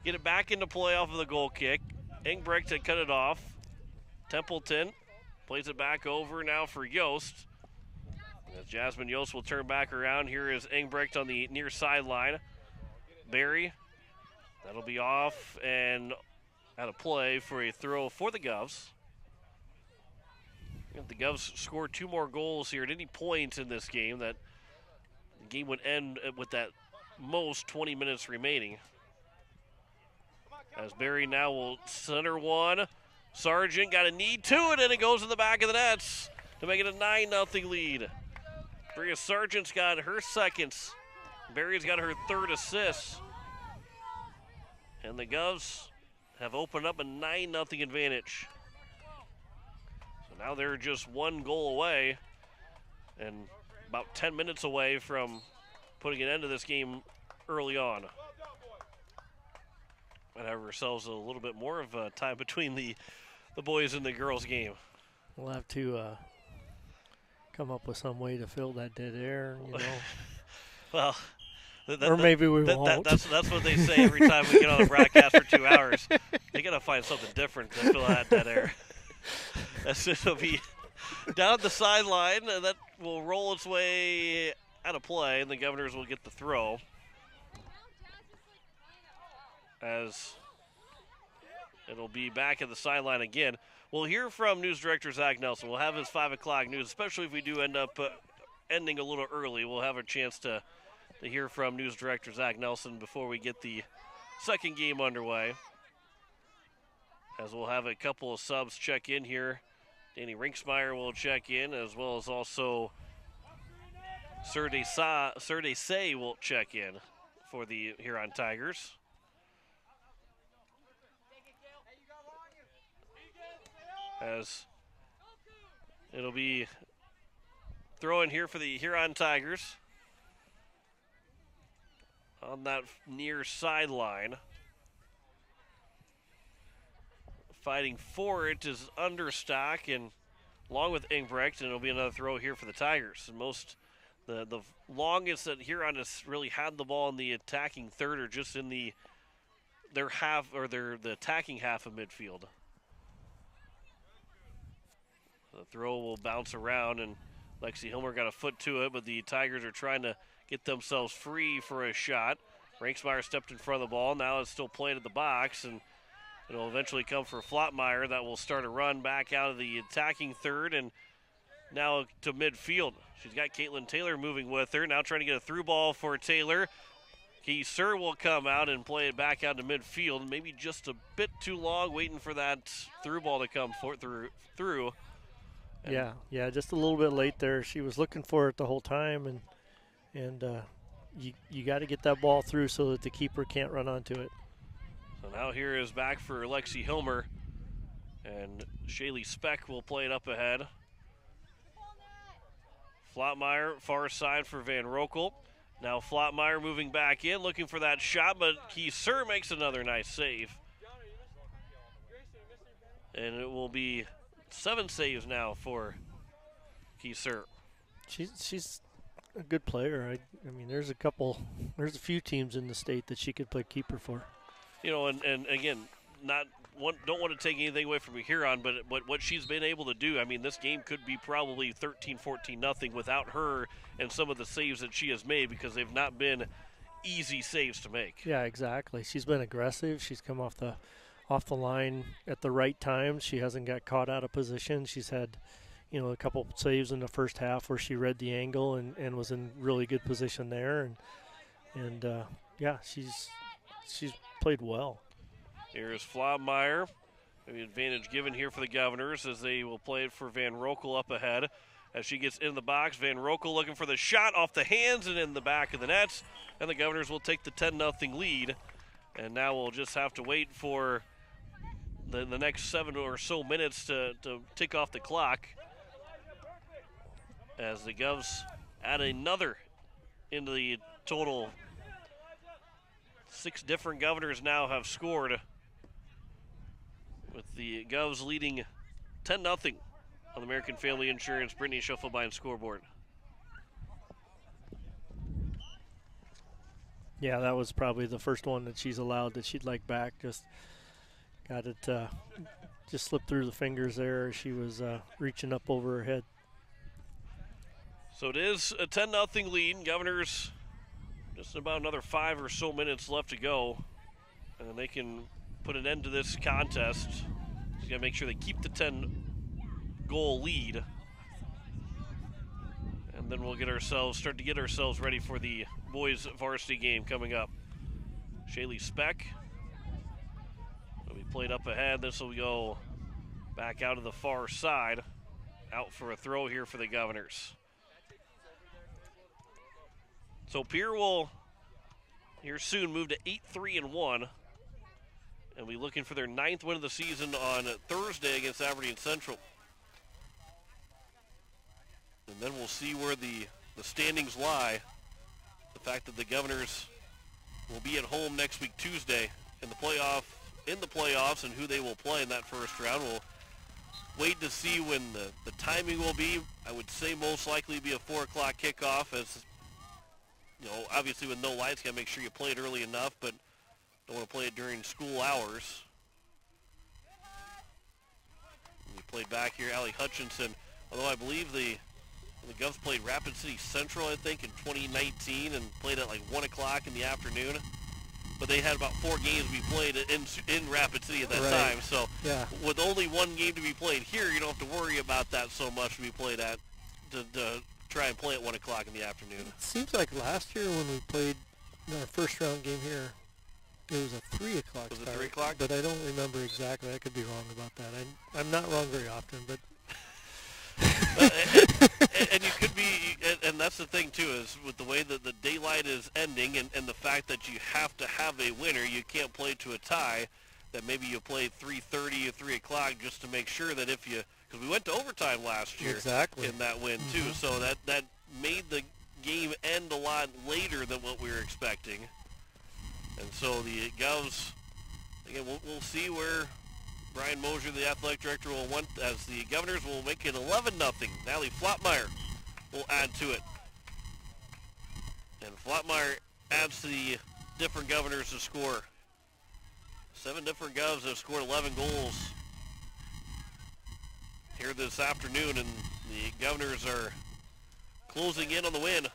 get it back into play off of the goal kick. Engbrecht to cut it off. Templeton plays it back over now for Yost. As Jasmine Yost will turn back around. Here is Engbrecht on the near sideline. Barry, that'll be off and out of play for a throw for the Govs. If the Govs score 2 more goals here at any point in this game, that the game would end with that most 20 minutes remaining. As Barry now will center one. Sargent got a knee to it, and it goes in the back of the nets to make it a 9-0 lead. Bria Sargent's got her seconds. Barry's got her 3rd assist. And the Govs have opened up a 9-0 advantage. So now they're just 1 goal away and about 10 minutes away from putting an end to this game early on. Might have ourselves a little bit more of time between the boys and the girls game. We'll have to come up with some way to fill that dead air, you know. Well, or maybe we won't. That's what they say every time we get on the broadcast for 2 hours. They got to find something different to fill that dead air. It'll be down the sideline, and that will roll its way out of play, and the Governors will get the throw. As it'll be back at the sideline again. We'll hear from News Director Zach Nelson. We'll have his 5 o'clock news, especially if we do end up ending a little early. We'll have a chance to hear from News Director Zach Nelson before we get the second game underway. As we'll have a couple of subs check in here. Danny Rinksmeyer will check in, as well as also Serde Say will check in for the Huron Tigers. As it'll be throw in here for the Huron Tigers. On that near sideline. Fighting for it is Understock, and along with Ingbrecht, and it'll be another throw here for the Tigers. And the longest that Huron has really had the ball in the attacking third or just in the attacking half of midfield. The throw will bounce around, and Lexi Hilmer got a foot to it, but the Tigers are trying to get themselves free for a shot. Ranksmeyer stepped in front of the ball. Now it's still played at the box, and it'll eventually come for Flottmeyer. That will start a run back out of the attacking third and now to midfield. She's got Caitlin Taylor moving with her. Now trying to get a through ball for Taylor. Keeser will come out and play it back out to midfield. Maybe just a bit too long, waiting for that through ball to come through. Yeah, just a little bit late there. She was looking for it the whole time, and you got to get that ball through so that the keeper can't run onto it. So now here is back for Lexi Hilmer, and Shaylee Speck will play it up ahead. Flottmeyer, far side for Van Rokel. Now Flottmeyer moving back in, looking for that shot, but Keeser makes another nice save. And it will be 7 saves now for Keeser. She's a good player. I mean, there's a few teams in the state that she could play keeper for. You know, and again, don't want to take anything away from Huron, but what she's been able to do, I mean, this game could be probably 13-14-0 without her and some of the saves that she has made, because they've not been easy saves to make. Yeah, exactly. She's been aggressive. She's come off the line at the right time. She hasn't got caught out of position. She's had, a couple saves in the first half where she read the angle and was in really good position there. And she's played well. Here's Flottmeyer. The advantage given here for the Governors as they will play it for Van Rokel up ahead. As she gets in the box, Van Rokel looking for the shot off the hands and in the back of the nets. And the Governors will take the 10-0 lead. And now we'll just have to wait for the next 7 or so minutes to tick off the clock, as the Govs add another into the total. 6 different Governors now have scored, with the Govs leading 10-0 on the American Family Insurance Brittany Schuffelbein scoreboard. Yeah, that was probably the first one that she's allowed that she'd like back. Just got it, just slipped through the fingers there. She was reaching up over her head. So it is a 10-0 lead. Governors just about another 5 or so minutes left to go, and they can put an end to this contest. Just got to make sure they keep the 10-goal lead, and then we'll start to get ourselves ready for the boys varsity game coming up. Shaylee Speck will be played up ahead. This will go back out to the far side, out for a throw here for the Governors. So Pierre will here soon move to 8-3-1, and be looking for their 9th win of the season on Thursday against Aberdeen Central. And then we'll see where the standings lie. The fact that the Governors will be at home next week Tuesday in the playoffs, and who they will play in that first round. We'll wait to see when the timing will be. I would say most likely be a 4 o'clock kickoff, as obviously with no lights, gotta make sure you play it early enough, but don't want to play it during school hours. We played back here, Allie Hutchinson, although I believe the Govs played Rapid City Central, I think, in 2019, and played at like 1 o'clock in the afternoon. But they had about 4 games to be played in Rapid City at that time. So with only 1 game to be played here, you don't have to worry about that so much to be played at, to try and play at 1 o'clock in the afternoon. It seems like last year when we played our first round game here, it was a 3 o'clock Was it start, 3 o'clock? But I don't remember exactly. I could be wrong about that. I'm not wrong very often, but... and you could be, and that's the thing too, is with the way that the daylight is ending, and the fact that you have to have a winner, you can't play to a tie, that maybe you play 3:30 or 3 o'clock just to make sure that if you, because we went to overtime last year in that win too, so that made the game end a lot later than what we were expecting. And so the Govs, again, we'll see where Brian Mosier, the athletic director, will want, as the Governors will make it 11-0. Natalie Flotmeyer will add to it. And Flotmeyer adds to the different Governors to score. 7 different Govs have scored 11 goals here this afternoon, and the Governors are closing in on the win.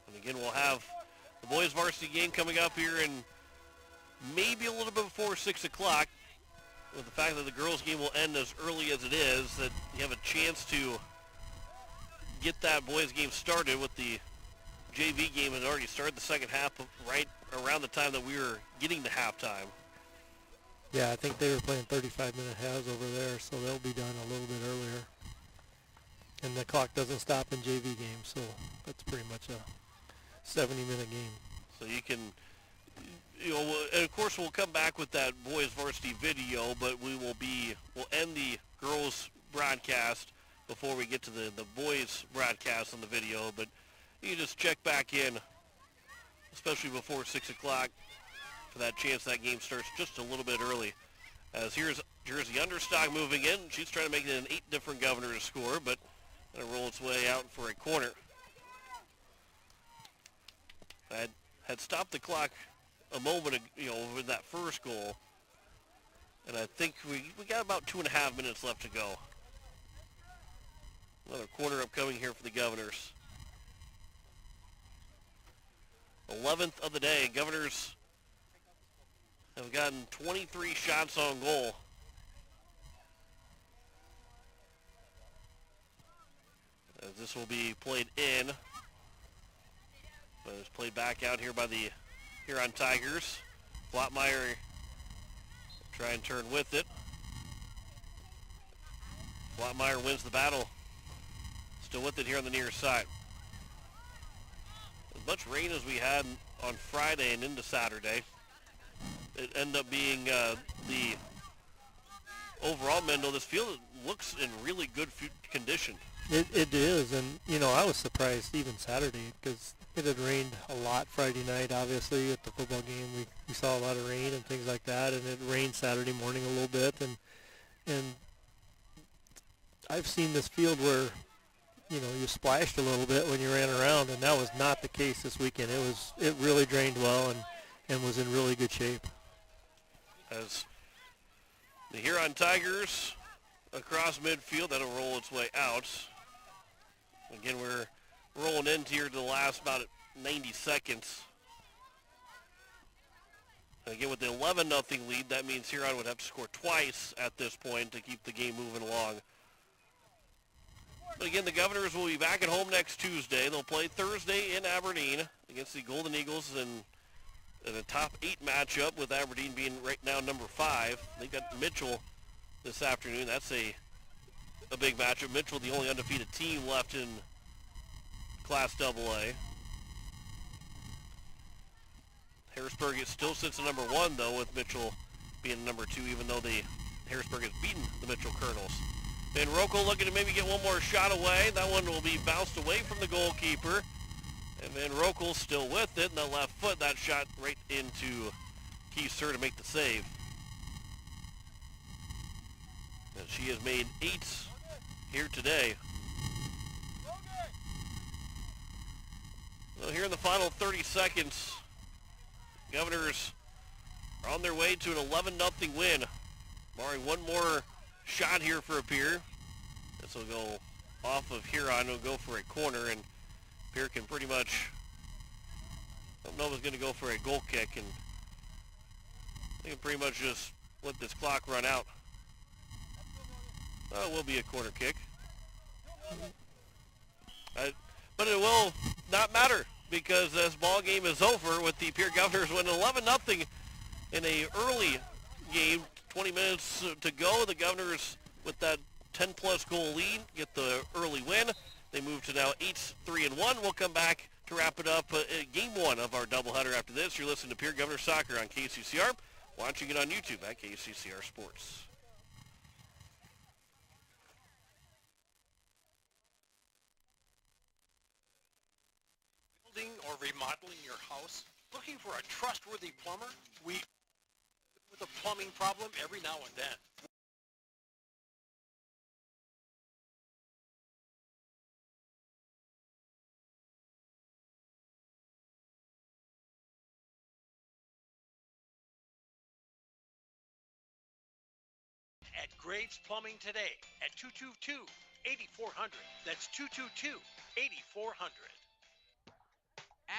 And again, we'll have the boys varsity game coming up here in maybe a little bit before 6 o'clock. With the fact that the girls game will end as early as it is, that you have a chance to get that boys game started. With the JV game had already started the second half right around the time that we were getting to halftime. Yeah, I think they were playing 35-minute halves over there, so they'll be done a little bit earlier. And the clock doesn't stop in JV games, so that's pretty much a 70-minute game. So you can, and of course we'll come back with that boys varsity video, but we'll end the girls broadcast before we get to the boys broadcast on the video. But you just check back in, especially before 6 o'clock, for that chance that game starts just a little bit early. As here's Jersey Understock moving in. She's trying to make it an 8 different Governor to score, but going to roll its way out for a corner. Had stopped the clock a moment ago, with that first goal, and I think we got about 2.5 minutes left to go. Another corner upcoming here for the Governors. 11th of the day. Governors have gotten 23 shots on goal. As this will be played in, but it's played back out here by the Huron Tigers. Flotmeyer try and turn with it. Flotmeyer wins the battle. Still with it here on the near side. As much rain as we had on Friday and into Saturday, it ended up being the overall, Mendo, this field looks in really good condition. It is, and I was surprised even Saturday, because it had rained a lot Friday night. Obviously at the football game we saw a lot of rain and things like that, and it rained Saturday morning a little bit, and I've seen this field where you splashed a little bit when you ran around, and that was not the case this weekend. It really drained well and was in really good shape. As the Huron Tigers across midfield, that'll roll its way out. Again, we're rolling into here to the last about 90 seconds. And again, with the 11-0 lead, that means Huron would have to score twice at this point to keep the game moving along. But again, the Governors will be back at home next Tuesday. They'll play Thursday in Aberdeen against the Golden Eagles in a top 8 matchup, with Aberdeen being right now number 5. They've got Mitchell this afternoon. That's a big matchup. Mitchell, the only undefeated team left in Class AA. Harrisburg still sits at number 1, though, with Mitchell being number 2, even though Harrisburg has beaten the Mitchell Colonels. Van Rokel looking to maybe get one more shot away. That one will be bounced away from the goalkeeper. And Van Rokel still with it. And the left foot, that shot right into Keyser to make the save. And she has made 8 here today. Well, here in the final 30 seconds, Governors are on their way to an 11-0 win. Barring one more shot here for a Pierre. This will go off of Huron. It'll go for a corner, and Pierre can pretty much, I don't know if it's going to go for a goal kick, and they can pretty much just let this clock run out. It will be a corner kick. But it will not matter, because this ball game is over with the Pierre Governors winning 11-0 in a early game. 20 minutes to go. The Governors, with that 10-plus goal lead, get the early win. They move to now 8-3-1. We'll come back, to wrap it up. Game 1 of our doubleheader after this. You're listening to Pierre Governor Soccer on KCCR. Watching it on YouTube at KCCR Sports. Building or remodeling your house? Looking for a trustworthy plumber? We with a plumbing problem every now and then. At Graves Plumbing today at 222-8400. That's 222-8400.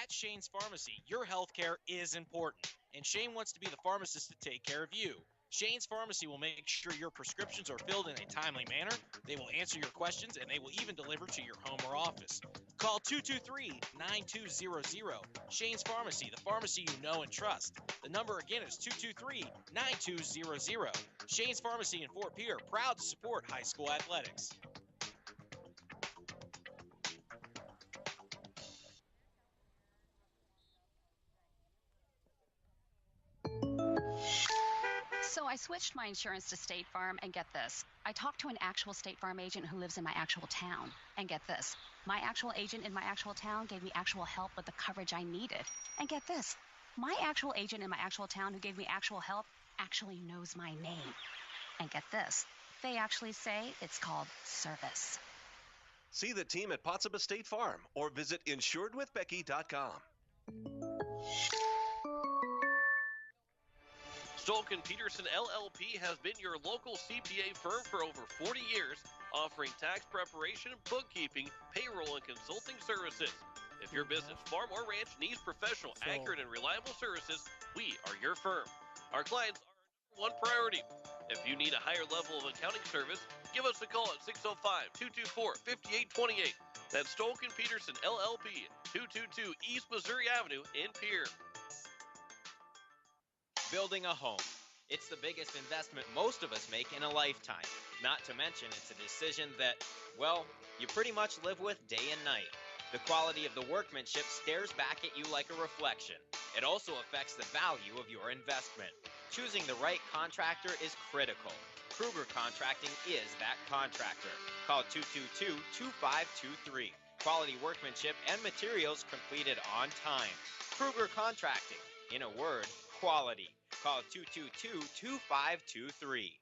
At Shane's Pharmacy, your health care is important, and Shane wants to be the pharmacist to take care of you. Shane's Pharmacy will make sure your prescriptions are filled in a timely manner, they will answer your questions, and they will even deliver to your home or office. Call 223-9200. Shane's Pharmacy, the pharmacy you know and trust. The number again is 223-9200. Shane's Pharmacy in Fort Pierre, proud to support high school athletics. So I switched my insurance to State Farm, and get this. I talked to an actual State Farm agent who lives in my actual town. And get this. My actual agent in my actual town gave me actual help with the coverage I needed. And get this. My actual agent in my actual town who gave me actual help actually knows my name. And get this. They actually say it's called service. See the team at Potsdam State Farm or visit insuredwithbecky.com. Stolken Peterson LLP has been your local CPA firm for over 40 years, offering tax preparation, bookkeeping, payroll, and consulting services. If your business, farm, or ranch needs professional, accurate, and reliable services, we are your firm. Our clients are our number one priority. If you need a higher level of accounting service, give us a call at 605-224-5828. That's Stolken Peterson LLP, 222 East Missouri Avenue in Pierre. Building a home. It's the biggest investment most of us make in a lifetime. Not to mention, it's a decision that, well, you pretty much live with day and night. The quality of the workmanship stares back at you like a reflection. It also affects the value of your investment. Choosing the right contractor is critical. Kruger Contracting is that contractor. Call 222-2523. Quality workmanship and materials completed on time. Kruger Contracting. In a word, quality. Call 222-2523.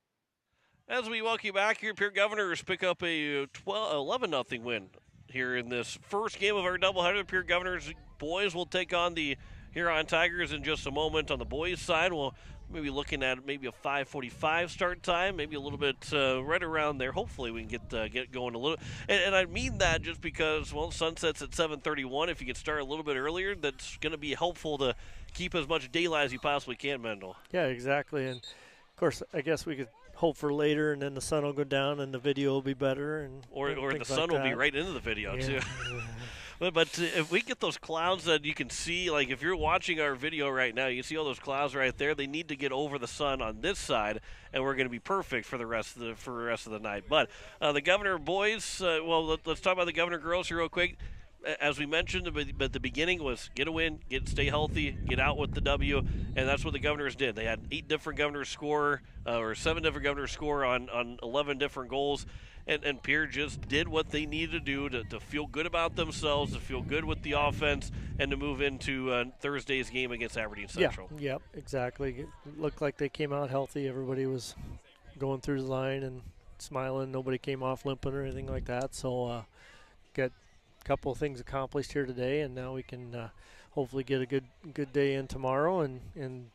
As we welcome you back here, Pierre Governors pick up a 11-0 win here in this first game of our doubleheader. Pierre Governors boys will take on the Huron Tigers in just a moment. On the boys' side, we'll maybe looking at maybe a 5:45 start time, maybe a little bit right around there. Hopefully we can get going a little. And I mean that just because, well, sunset's at 7:31. If you can start a little bit earlier, that's going to be helpful to keep as much daylight as you possibly can, Mendel. Yeah, exactly. And, of course, I guess we could hope for later, and then the sun will go down and the video will be better. And or the sun will be right into the video, too. But if we get those clouds that you can see, like if you're watching our video right now, you see all those clouds right there. They need to get over the sun on this side, and we're going to be perfect for the rest of the night. But the Governor boys, let's talk about the Governor girls here real quick. As we mentioned at the beginning, was get a win, stay healthy, get out with the W, and that's what the Governors did. They had 8 different Governors score, or 7 different Governors score on 11 different goals, and Pierre just did what they needed to do to feel good about themselves, to feel good with the offense, and to move into Thursday's game against Aberdeen Central. Yeah, yep, exactly. It looked like they came out healthy. Everybody was going through the line and smiling. Nobody came off limping or anything like that. So get couple of things accomplished here today, and now we can hopefully get a good day in tomorrow and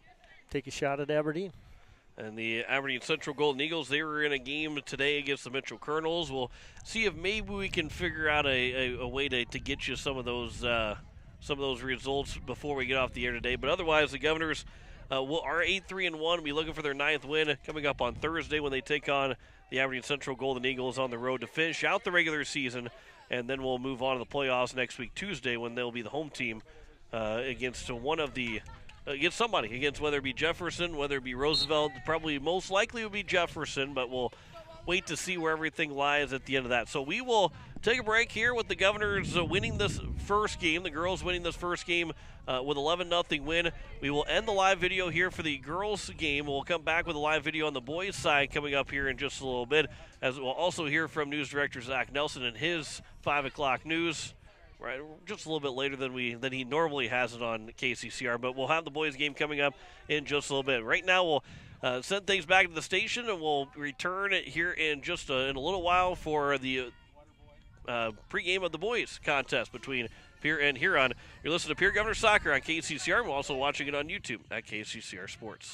take a shot at Aberdeen. And the Aberdeen Central Golden Eagles, they were in a game today against the Mitchell Colonels. We'll see if maybe we can figure out a way to get you some of those results before we get off the air today. But otherwise, the Governors are 8-3-1. Be looking for their 9th win coming up on Thursday when they take on the Aberdeen Central Golden Eagles on the road to finish out the regular season. And then we'll move on to the playoffs next week, Tuesday, when they'll be the home team against somebody, against whether it be Jefferson, whether it be Roosevelt. Probably most likely it would be Jefferson, but we'll wait to see where everything lies at the end of that. So we will take a break here with the Governors winning this first game. The girls winning this first game with 11-0 win. We will end the live video here for the girls game. We'll come back with a live video on the boys side coming up here in just a little bit, as we'll also hear from news director Zach Nelson and his 5 o'clock news. Right, just a little bit later than he normally has it on KCCR, but we'll have the boys game coming up in just a little bit. Right now, we'll send things back to the station, and we'll return here in just in a little while for the pregame of the boys contest between Pierre and Huron. You're listening to Pierre Governor Soccer on KCCR. We're also watching it on YouTube at KCCR Sports.